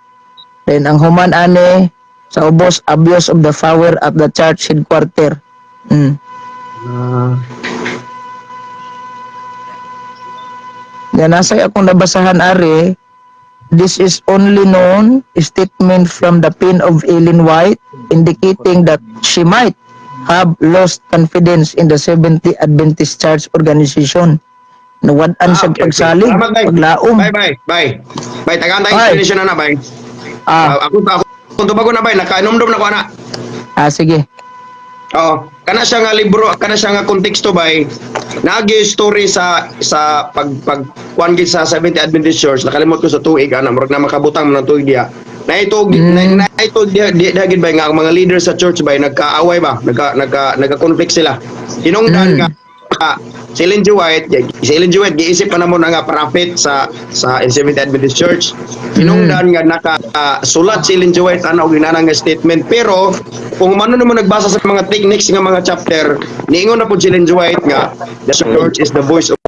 then ang human ani sa ubos abuse of the power at the church headquarter. Yan nasa akong nabasahan ari. This is only known statement from the pen of Ellen White indicating that she might have lost confidence in the Seventh-day Adventist Church organization. Nawad-an sa pagsalig, Salamat, bay. paglaom. Bay, tagaan tayo Bay. explanation na bay. Ako kung tubago na bay, nakainomdom na ko na. Sige. Oo, kana siya nga libro, kana siya nga konteksto bay. Nagi story sa kuan gid sa Seventh Adventist Church, nakalimot ko sa tuig ana, murag na makabutang man tuig diha. Na ito diha gid bay nga ang mga leader sa church bay nagkaaway ba, nagka-conflict sila. Hinungdan nga si Ellen G. White giisip pa namon nga prophet sa Seventh Adventist Church. Hinungdan nga nakasulat si Ellen G. White ana og ginana nga statement, pero kung mano mo nagbasa sa mga techniques nga mga chapter, niingon na po si Ellen G. White nga the church is the voice of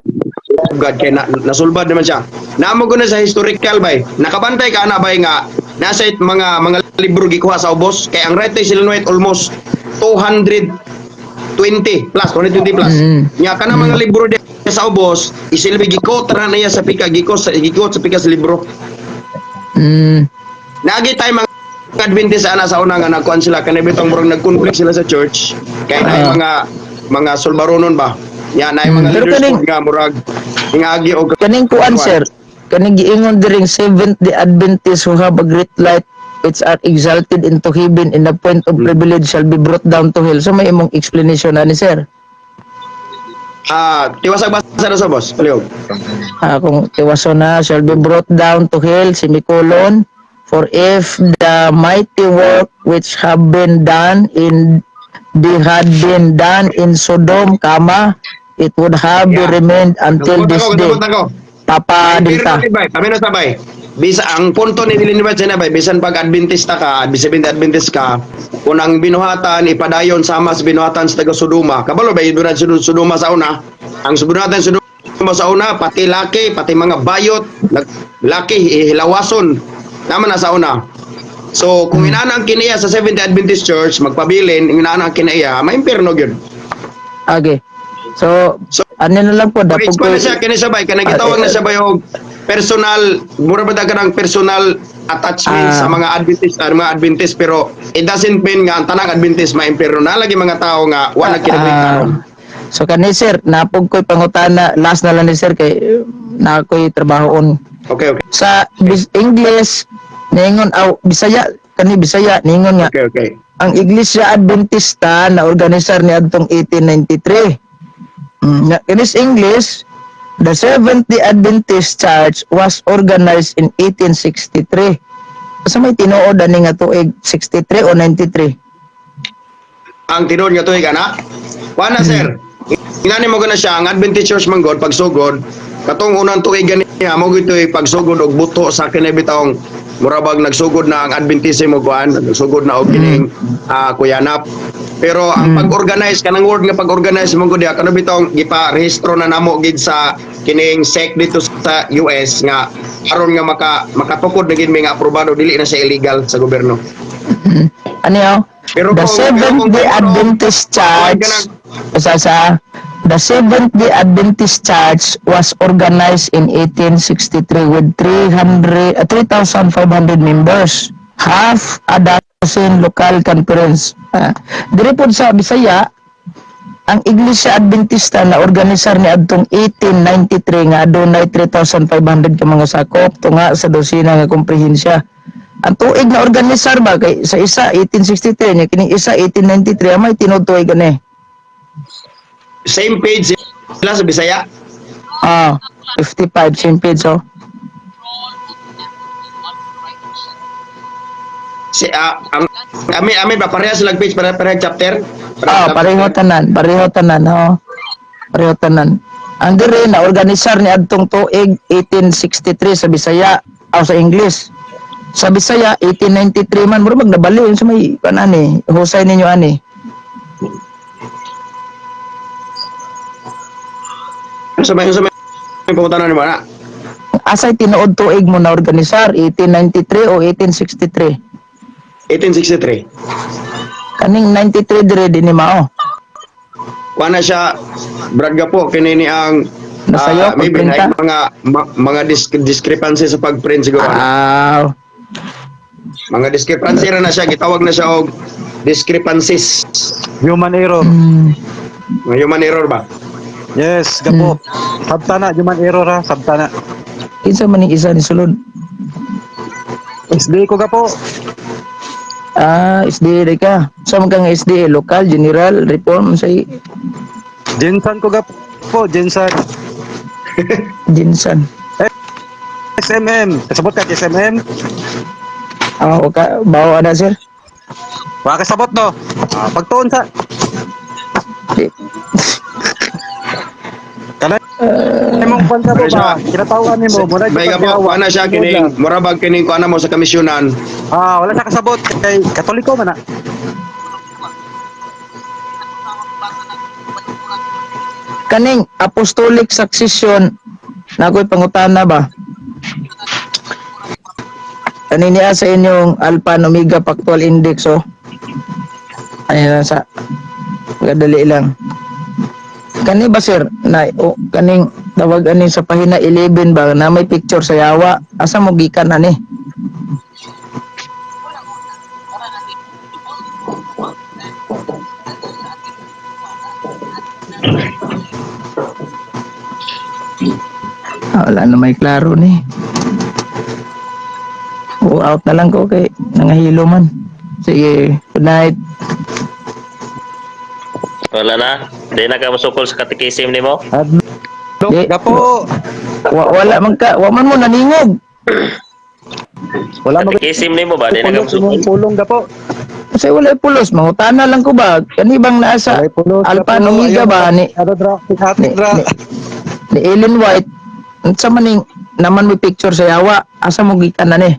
God, kay nasulbad naman siya. Naamo ko na sa historical bay. Nakabantay ka ana bay nga nasa mga libro gikuha sa ubos, kay ang writer si Ellen White almost 220 plus. Nya kana mga libro di sa ubos, isilbi gikot ra na niya sa pika gikot sa libro. Nagi tay mga Adventist ana sa una nga nagkuan sila kanay bitong murag nag-conflict sila sa church kay na mga sulbaronon ba. Ya na mga Pero leaders nga murag ingagi og Kaning kuan sir, kaning giingon diring Seventh-day Adventist who have a great light which are exalted into heaven in the point of privilege shall be brought down to hell. So may imong explanation ani sir. tiwasag basa na sa boss. Paliog. Kung tiwaso na shall be brought down to hell semicolon for if the mighty work which have been done had been done in Sodom, it would have remained until this day. Papa Delta. Kami na sabay. Bisa ang punto ni Ellen White na bay, bisan pag Adventista ka, bisan Adventist ka, kung ang binuhatan ipadayon sama sa binuhatan sa taga Sodoma. Kabalo ba ibunad Sodoma sa una? Ang binuhatan sa Sodoma sa una, pati laki, pati mga bayot, laki hilawason. Naman na sa una. So, kung inaana ang kinaya sa Seventh Adventist Church, magpabilin, inaana ang kinaya, maimpirno yun. Okay. So, ano na lang po, dapat Expand na siya, kinisabay, kanagitawag na siya ba yung personal, mura ba ka ng personal attachment sa mga Adventist, pero it doesn't mean nga ang tanang Adventist maimpirno na lagi mga tao nga wala kinabikaron. So, kani sir, napog ko'y pangutana, last na lang ni sir, kay na ko'y trabahoon. Okay. Sa English, ningon Bisaya ningon nga Okay. ang Iglesia Adventista na organisar ni adtong 1893. In English, the Seventh-day Adventist Church was organized in 1863. Sa may tinuod ani nga tuig 63 o 93? Ang tinuod nga tuig ana? Wala sir. Ingani mo na siya ang Adventist Church manggod pagsugod katong unang tuig ganiya mo gitoy pagsugod og buto sa kinabitawng murabag nagsugod na ang Adventism mo kuan, nagsugod na og kining kuyanap. Pero ang pag-organize kanang word nga pag-organize mo gud kana bitong gipa-rehistro na namo gid sa kining SEC dito sa US nga aron nga makatukod na gid may nga aprobado dili na siya illegal sa gobyerno. Ano Pero the Seventh-day Adventist Church the Seventh-day Adventist Church was organized in 1863 with 3,500 members, half a dozen local conference. Diri po sa Bisaya, ang Iglesia Adventista na organisar ni adtong 1893 nga adunay 3,500 ka mga sakop tunga sa dosina nga komprehensya. Ang tuig na organisar ba kay sa isa 1863 nya kining isa 1893 may tinutoy gani. Same page sila sa Bisaya. 55 same page oh. Si ami ba pareha silang page pareha chapter? Pareho tanan, oh. Pareho tanan. Ang diri na organisar ni adtong tuig 1863 sa Bisaya sa English. Sa Bisaya 1893 man mura magnabali sa may kanani, husay ninyo ani. Sa may pangutanan ni ba na? Asay tinuod tuig mo na organisar 1893 o 1863? 1863. Kaning 93 dire din ni mao. Kuana siya Brad Gapo kini ni ang Nasayo, maybe pagprinta? mga discrepancy sa pagprint siguro. Mga discrepancy ra na siya gitawag na siya og discrepancies. Human error. Human error ba? Yes, gapo. Sabtana, human error ha, sabtana. Kinsa man ning isa ni sulod? SD ko gapo. SDA ka. Sa mga nga SDA, local, general, reform, say, Jensan ko gapo, Jensan. Jinsan. SMM. Kasabot ka SMM? Bawa na sir. Wa kasabot no. Pagtuon sa Di- kana imong pansa Ano ba? siya? Kinatawan nimo mo na May Gapo kuana siya kining murabag kining kuana mo sa komisyonan. wala siya kasabot kay Katoliko man na. Kaning apostolic succession, na ako'y pangutana ba? Kaniniya sa inyong alpha and omega factual index, oh. Ayan na sa, gadali lang. Kani ba sir, kaning tawag ani sa pahina 11 ba, na may picture sa yawa, asa mo gikan ani? Wala na may klaro ni. Out na lang ko kay nangahilo man. Sige, good night. Wala na. Di na ka masukol sa katikisim ni mo. Di. Gapo. Wala man mo naningog. Wala mo Katikisim ni mo ba? Di na ka masukol. pulong gapo. Kasi wala pulos, mangutana lang ko ba? Kani bang nasa Walay pulos, Alpha and gapo. Omega Ayaw, ba ni dra, ni Ellen White? Sa maning naman may picture sa yawa, asa mo gikan na ni?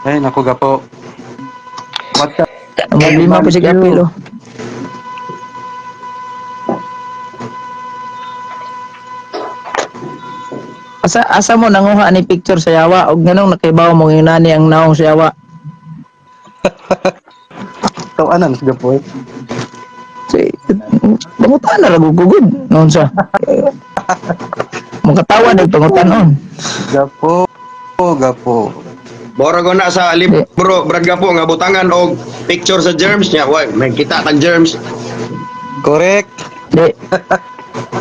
Ay, naku gapo. What the? Maglima pa si Apilo. Asa mo nanguha ni picture sa yawa og nganong nakibaw mo yung nani ang naong sa yawa. Tawanan sa gapo. Si pangutan na gugugod noon sa. Makatawa na pangutan Gapo. Gapo. Mora ko na sa libro Brad Gapo nga butangan og picture sa germs niya. Why, may kita tag germs. Correct. Di.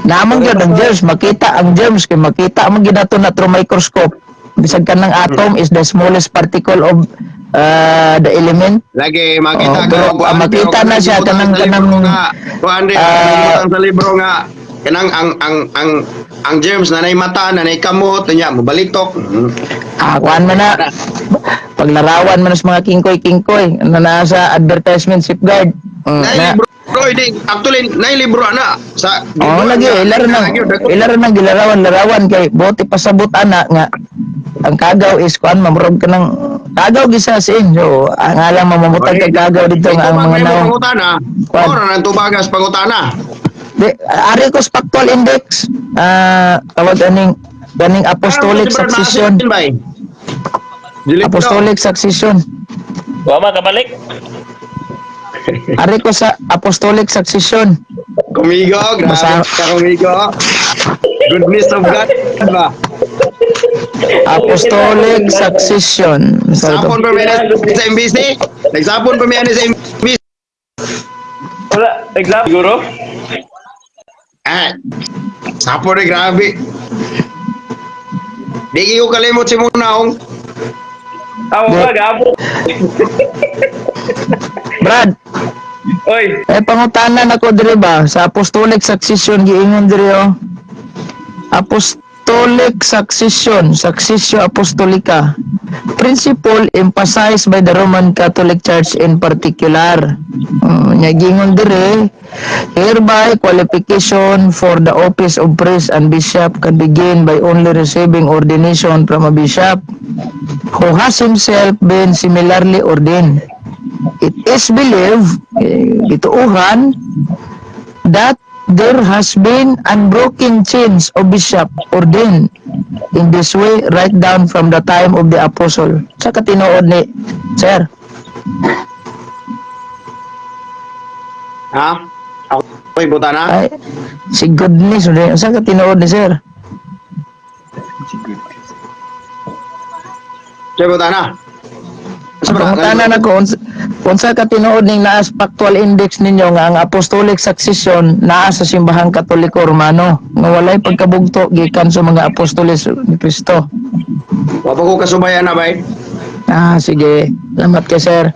Naman gyud ang germs, makita ang germs kay makita man gyud nato na through microscope. Bisag kanang atom is the smallest particle of the element. Lagi makita pero makita na siya kanang kuan sa libro nga kanang ang germs na nay mata na nay kamot niya mobalitok. Kuan man na. Paglarawan man sa mga kingkoy na nasa advertisement safeguard. Nay libro actually nay libro na sa Lagi ilar nang gilarawan kay bote pasabot ana nga ang kagaw is kuan mamurog ka ng kagaw gisa sin. So ang alam mamamutag kag kagaw dito nga ang mga naong pangutana. Kuan. Ora nang tubagas pangutana. Ari ko factual index tawag ganing apostolic succession. Apostolic succession. Wa man kabalik. Ari ko sa apostolic succession. Kumigo, grabe Basta- ka kumigo. Goodness of God ba? Apostolic succession. Sapon pa meron sa MBC? Nagsapon pa meron sa MBC? Exam, siguro? Ah, sapo rin, grabe. Di ko kalimot si Munaong. Amo ba, gabo? Brad, Oy, pangutanan ako diri ba sa apostolic succession giingon diri oh. Apostolic succession, successio apostolica. Principle emphasized by the Roman Catholic Church in particular. Nya gingon diri, hereby qualification for the office of priest and bishop can begin by only receiving ordination from a bishop who has himself been similarly ordained. It is believed, bituuhan, that there has been unbroken chains of bishop ordained in this way right down from the time of the apostle. Sa katinood ni Sir. Ha? Ako'y buta na? Ay, si goodness, sa katinood ni Sir. Ako'y buta na? Ang pangutanan ako, unsa ka tinuod ning naas factual index ninyo nga ang apostolic succession naa sa simbahang Katoliko Romano nga walay pagkabugto gikan sa mga apostoles ni Kristo. Wapa ko kasubayan na, bay? Sige. Salamat kay Sir.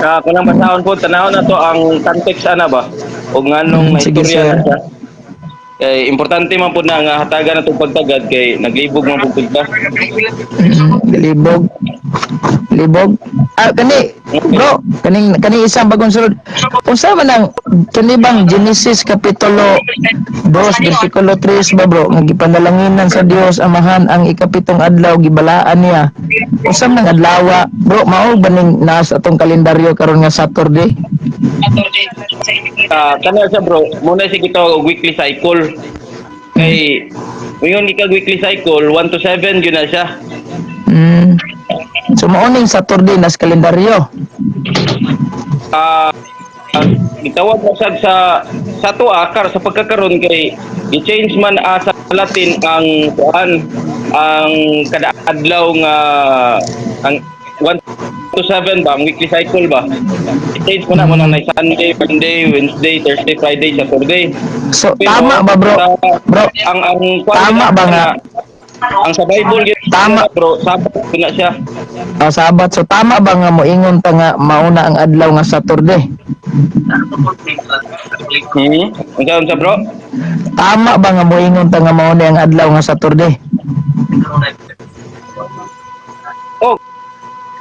kanang basahon po, tanahon na to ang context ana ba? O nganong Sige, naistorya sir. na siya. Kay importante man po na nga hatagan na itong pagtagad kay naglibog man po ka. Libog. Libog. Kani, bro, kani isang bagong sulod. Unsa man ang kani bang Genesis kapitulo 2 bersikulo 3 ba bro, nga gipanalanginan sa Dios Amahan ang ikapitong adlaw gibalaan niya. Unsa man ang adlaw, bro, mao ba ning naas atong kalendaryo karon nga Saturday? Kana siya bro, muna si kita og weekly cycle. Kay ngayon ika weekly cycle 1 to 7 yun na siya. So mao ning Saturday nas kalendaryo. Gitawag na siya sa to akar sa pagkakaroon kay i-change man sa Latin ang ang kada adlaw nga ang 1 to 7 ba ang weekly cycle ba i-change mo na na Sunday, Monday, Wednesday, Thursday, Friday, Saturday. So tama ba bro? Bro, ang tama ba nga? ang sa Bible yun, Tama. bro, sabat ko na siya. Sabat. So tama ba nga moingon ta nga mauna ang adlaw nga Saturday? Ang sa bro? Tama ba nga moingon ta nga mauna ang adlaw nga Saturday? Oh.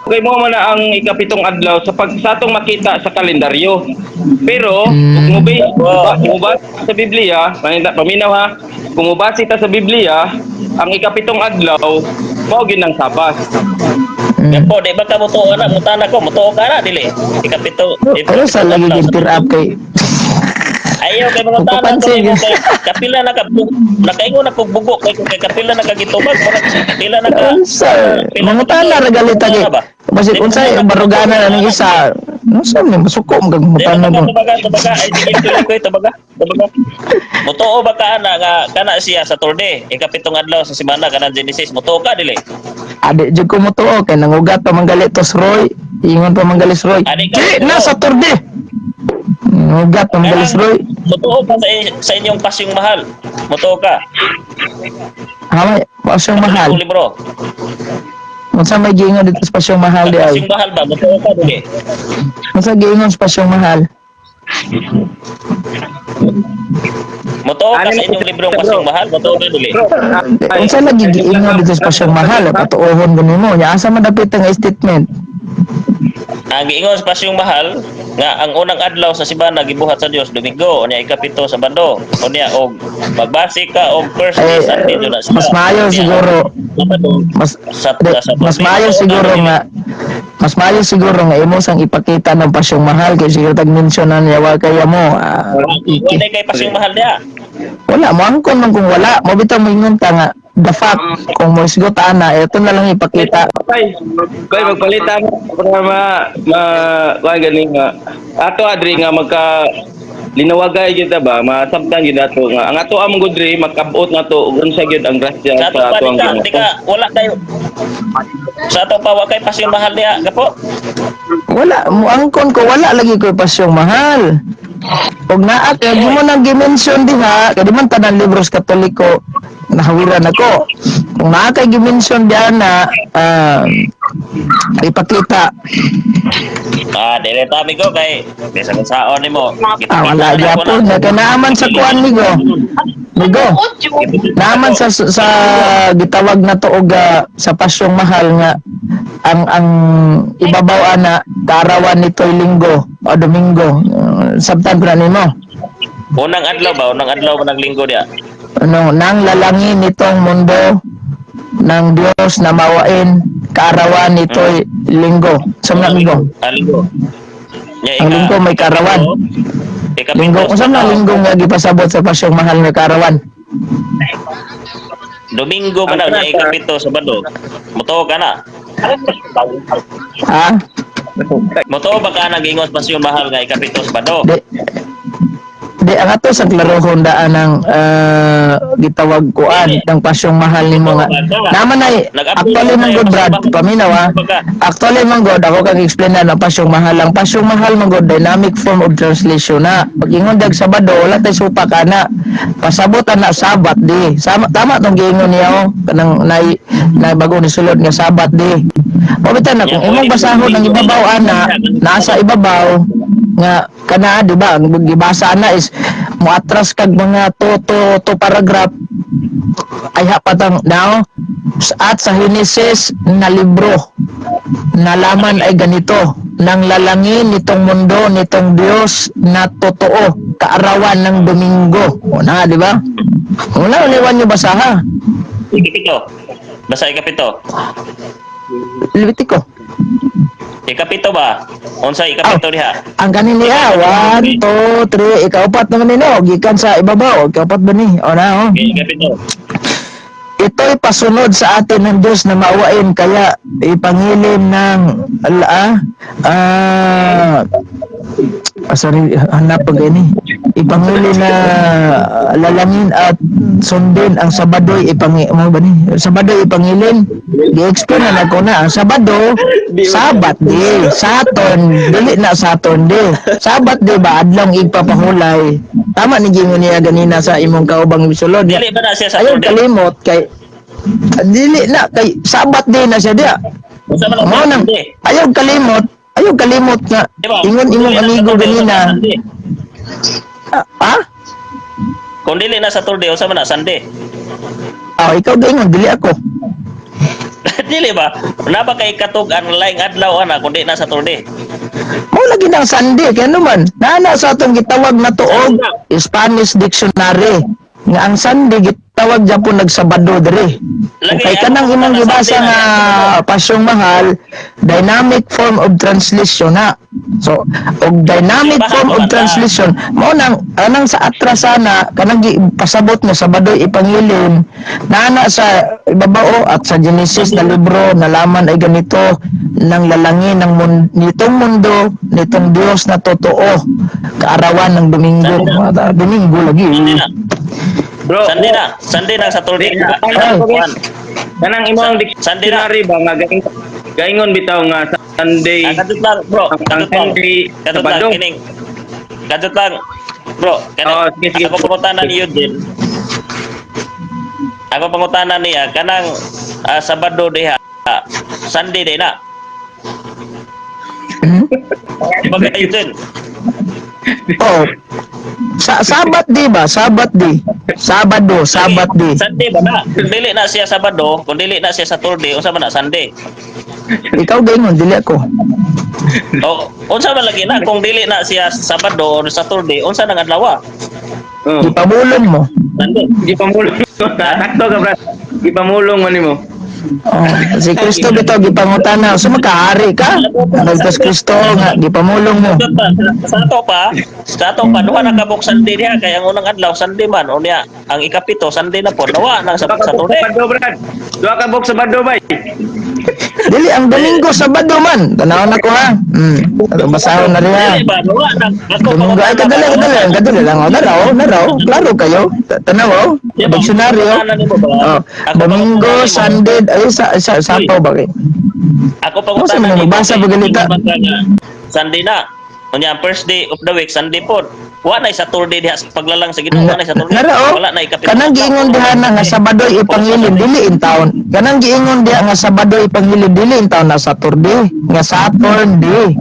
Okay mo man na ang ikapitong adlaw sa atong makita sa kalendaryo. Pero kung mubasa sa Biblia, paminaw ha, kung mubasa ta sa Biblia, ang ikapitong adlaw mao gyud ang Sabas. Po, di ba ka mutuo na? Mutana ko, mutuo ka na, dili. Ikapito. Pero sa lagi gintir up kay Ayaw kay mga tanan ko Papansin mo yun. kay kapila na ka nakaingon na bugo kay kapila na kagitubag kapila na ka sa mga tala regalita kay basi unsay barugana na ning isa. No sa mi masuko mo kag mutana mo. Tubaga ay digit ko tubaga. Mutuo ba ka na nga kana siya sa Saturday, ikapitong adlaw sa semana kana Genesis, mutuo ka dili. Adi jud ko mutuo kay nangugat pa manggali tos Roy. Ingon pa manggalis Roy. Adi ka Di mutuo. na Saturday. Nangugat pa manggalis Roy. Mutuo ka sa inyong pasyong mahal. Mutuo ka. Hamay, pasyong mahal. Libro. Unsa may giingon dito sa pasyong mahal di ay? Pasyong mahal ba? Mutuo ka dili. Unsa giingon sa pasyong mahal? Mutuo ka sa inyong librong pasyong mahal, mutuo ka dili. Unsa lagi giingon dito sa pasyong mahal? Patuohon ko nimo. Nya asa man dapit nga statement? Ang giingon sa pasyong mahal nga ang unang adlaw sa simana gibuhat sa Dios Domingo unya ikapito Sabado unya og magbase ka og first day Sunday do na mas maayo siguro mas maayo siguro nga mas maayo siguro nga imo sang ipakita ng pasyong mahal kay siguro tag mensyonan niya wa kaya mo wala kay pasyong mahal diha. wala mo angkon man kung wala mo bitaw moingon ta nga the fact kung mo isgot ana ito na lang ipakita. Kay magpalitan para ganing ato adri nga magka linawagay gyud ba masabtan gyud ato nga ang ato among gudri makabot na to unsa gyud ang grasya Sa sa ato ang Ginoo. di ka wala kayo sa ato pa wa kay pasyong mahal diha gapo. Wala mo angkon ko wala lagi ko pasyong mahal. Ug naa kay di mo nang gimension diha, kay di man tanan libros Katoliko nahawiran ako. Kung naa kay gimension diha na ipakita. Dili ta amigo kay bisa kung saon nimo. Wala gyapon na kay naaman sa kuan migo. Migo. Naaman sa gitawag na to og sa pasyong mahal nga ang ibabaw ana kaarawan nito'y linggo o domingo. Sabtan pa nimo. Unang adlaw ba naglinggo dia? Ano nang lalangin nitong mundo ng Diyos na mawain kaarawan nito'y linggo. Sa mga linggo. Linggo. Ang linggo may kaarawan. Linggo kung saan na linggo nga gipasabot sa pasyong mahal nga kaarawan. Domingo man daw niya ikapito Sabado. Muto ka na. Ha? Muto ba ka nag-ingos pasyong mahal nga ikapito Sabado? Di ang ato sa klarohon daan ng gitawag kuan ng pasyong mahal nimo nga. Naman ay actually man god Brad paminaw Actually man god ako kang explain na pasyong mahal. Ang pasyong mahal man god dynamic form of translation na. Pag ingon dag Sabado wala tay supa kana. Pasabot na Sabat di. Tama tong giingon niya kanang nay bago ni sulod nga Sabat di. Pabitan na kung imong basahon ang ibabaw ana nasa ibabaw nga kana di ba ang gibasa na is moatras kag mga to paragraph ay hapatang now at sa Henesis na libro nalaman ay ganito nang lalangin nitong mundo nitong Diyos na totoo kaarawan ng Domingo o na di ba wala uliwan niyo basaha Ikapito. Basta ikapito. Levitico. Ikapito ba? Unsa ikapito diha? Ang kanin niya 1, 2, 3 ikaupat na kanino gikan sa ibabaw ikaupat ba ni o na Okay, ikapito. Ito'y pasunod sa atin ng Diyos na maawain kaya ipangilim ng sorry, hanap pa gani. Ipanguli na lalangin at sundin ang Sabado'y Sabado'y ipangilin. Gi-explain na ako na ang Sabado, Sabat di, Saturn, dili na Saturn di. Sabat di ba adlong igpapahulay. Tama ni gingon niya ganina sa imong kaubang misulod. Dili ba na siya sa Ayaw Saturday? kalimot kay dili na kay Sabat di na siya dia. Unsa man Mao nang ayaw kalimot nga ingon imong amigo ganina. Kung dili na Saturday, unsa man na Sunday? Ikaw ganyan dili ako. Dili ba? Na ba kay katog ang laing adlaw ana kung di na Saturday? Mao lagi ng Sunday kaya naman nana sa atong gitawag na tuog Spanish dictionary nga ang Sunday gitawag Japon nagsabado diri. Okay kanang imong gibasa nga pasyong mahal dynamic form of translation na. So og dynamic form of translation mao nang anang sa atrasana kanang pasabot nga Sabado ipangilin nana sa ibabaw at sa Genesis na libro nalaman ay ganito nang lalangin ng nitong mundo nitong Diyos na totoo kaarawan ng Domingo. Domingo lagi. Bro, Sunday na Saturday. Kanang imong dictionary ba nga gaingon bitaw nga Sunday. Kadot lang, bro. Kadot lang. Kadot lang kining. Kadot lang. Bro, sige. ako pangutanan niyo din. Ako pangutanan niya kanang Sabado diha. Sunday din na. Bagay din. Sabat di ba? Sabat di. Sabado, Sabat di. Sunday ba na? Kung dili na siya Sabado, kung dili na siya Saturday, unsa man na Sunday? Ikaw ganyan, dili ako. Unsa man lagi na kung dili na siya Sabado or Saturday, unsa nang adlaw? Ipamulong mo. Sunday. Gipamulong. Sakto ka, brad. Gipamulong man nimo. Si Kristo bitaw gipangutana, so makahari ka? Nagtas Kristo nga gipamulong mo. Sa ato pa duha na kabuk Sunday diha kay ang unang adlaw Sunday man unya ang ikapito Sunday na po nawa nang Saturday. Sabado, brad. Duha ka bok Sabado bay. Dili ang Domingo Sabado man. Tanaw na ko ha. Basahon na rin ha. Dili ba nawa nang Domingo ay kadali lang. Naraw. Klaro kayo. Tanaw. Diksyonaryo. Domingo, Sunday, ay sapaw ba kayo? Ako pa Masa man basa ba ganita? Sunday na. Unya first day of the week Sunday pod. Wa na Saturday diha sa paglalang sa Ginoo, wa na Saturday. Nara, Wala na ikapit. kanang giingon diha na nga Sabado ipanghilin dili in taon. Kanang giingon diha nga Sabado ipanghilin dili in taon na Saturday, nga Saturday.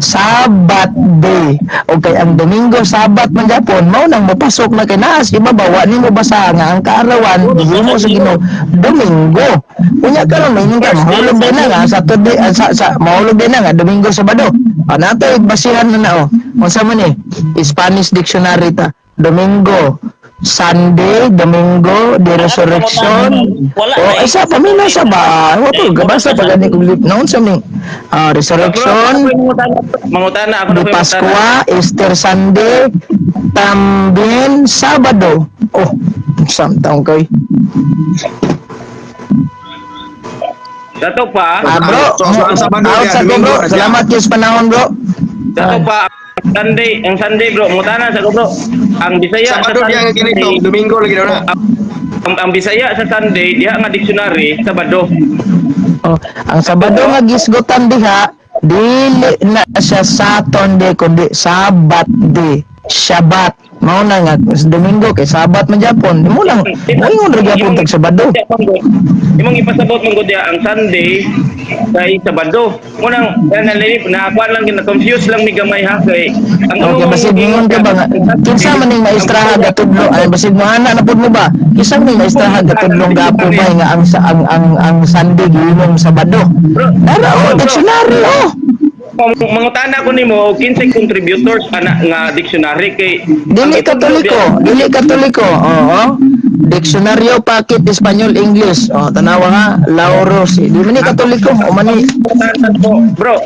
Sabat day. Okay, ang Domingo Sabat man gyapon, mao nang mapasok na kay naas ibabawa nimo basa nga ang kaarawan gihimo sa Ginoo Domingo. Unya karon may nga mahulog din na nga Saturday mahulog din na nga Domingo Sabado. Nato basihan na unsa man ni Spanish dictionary ta. Domingo Sunday, Domingo, the Resurrection. Isa pamina sa ba? Wato gabasa pa gani kung noon sa ning Resurrection, Mangutana ako the Pascua, Easter Sunday, tambien Sabado. Oh, samtang kay. Dato pa, Bro, ang Sabado out dia, sa ko, Domingo bro. ra Salamat kis panahon, bro. dato pa Sunday, ang Sunday bro, mangutana sa ko bro. Ang Bisaya Sabado dia nga ginito, Domingo lagi daw na. ang Bisaya sa Sunday diha nga dictionary Sabado. Oh, ang Sabado nga gisgutan diha dili na siya Saturday kundi Sabat day. Shabbat. Mao na nga Domingo kay Sabat man gyapon. Mo lang moingon ra gyapon tag Sabado. Imong ipasabot man gud diha ang Sunday kay Sabado. Munang nalilip na ako lang gina-confuse lang mi gamay ha kay ang Okay, basig ingon ka ba nga kinsa man ning maestraha gatudlo ay basig mo ana na pud mo ba? Kinsa man ning maestraha gatudlong gapo ba nga ang Sunday gihimong Sabado. Dara dictionary mangutana ko nimo kinsay contributors ana nga dictionary kay Dili Katoliko. Oo. Diksyonaryo Packet Espanyol English. Oh, tanawa ha. Lauros. Di man ni Katoliko o man ni Bro,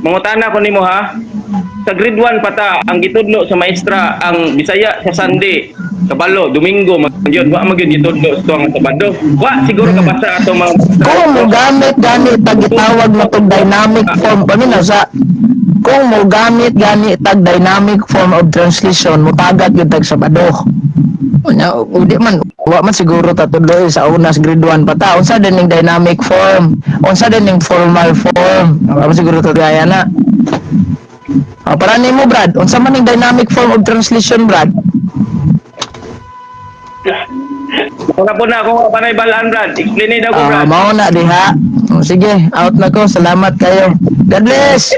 mangutana ko nimo ha. Sa grade 1 pata ang gitudlo sa maestra ang Bisaya sa Sunday, kabalo, Domingo, magyud wa magyud gitudlo sa tuwang Sabado. Wa siguro kabasa ato mga kung mo gamit gani tag gitawag na tog dynamic form pamina sa kung mo gamit gani tag dynamic form of translation mo tagat gyud tag Sabado. Unya udi man wa man siguro tatudlo sa unas grade 1 pata unsa din ning dynamic form, unsa din ning formal form. Wa man siguro tatgaya na. Para nimo Brad, unsa man ning dynamic form of translation Brad? Wala po na ako panay balaan Brad. Explain daw ko Brad. Mao na diha. Sige, out na ko. Salamat kayo. God bless.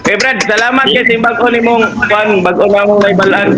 Brad, salamat kasi bago nimong bago na mong naibalaan.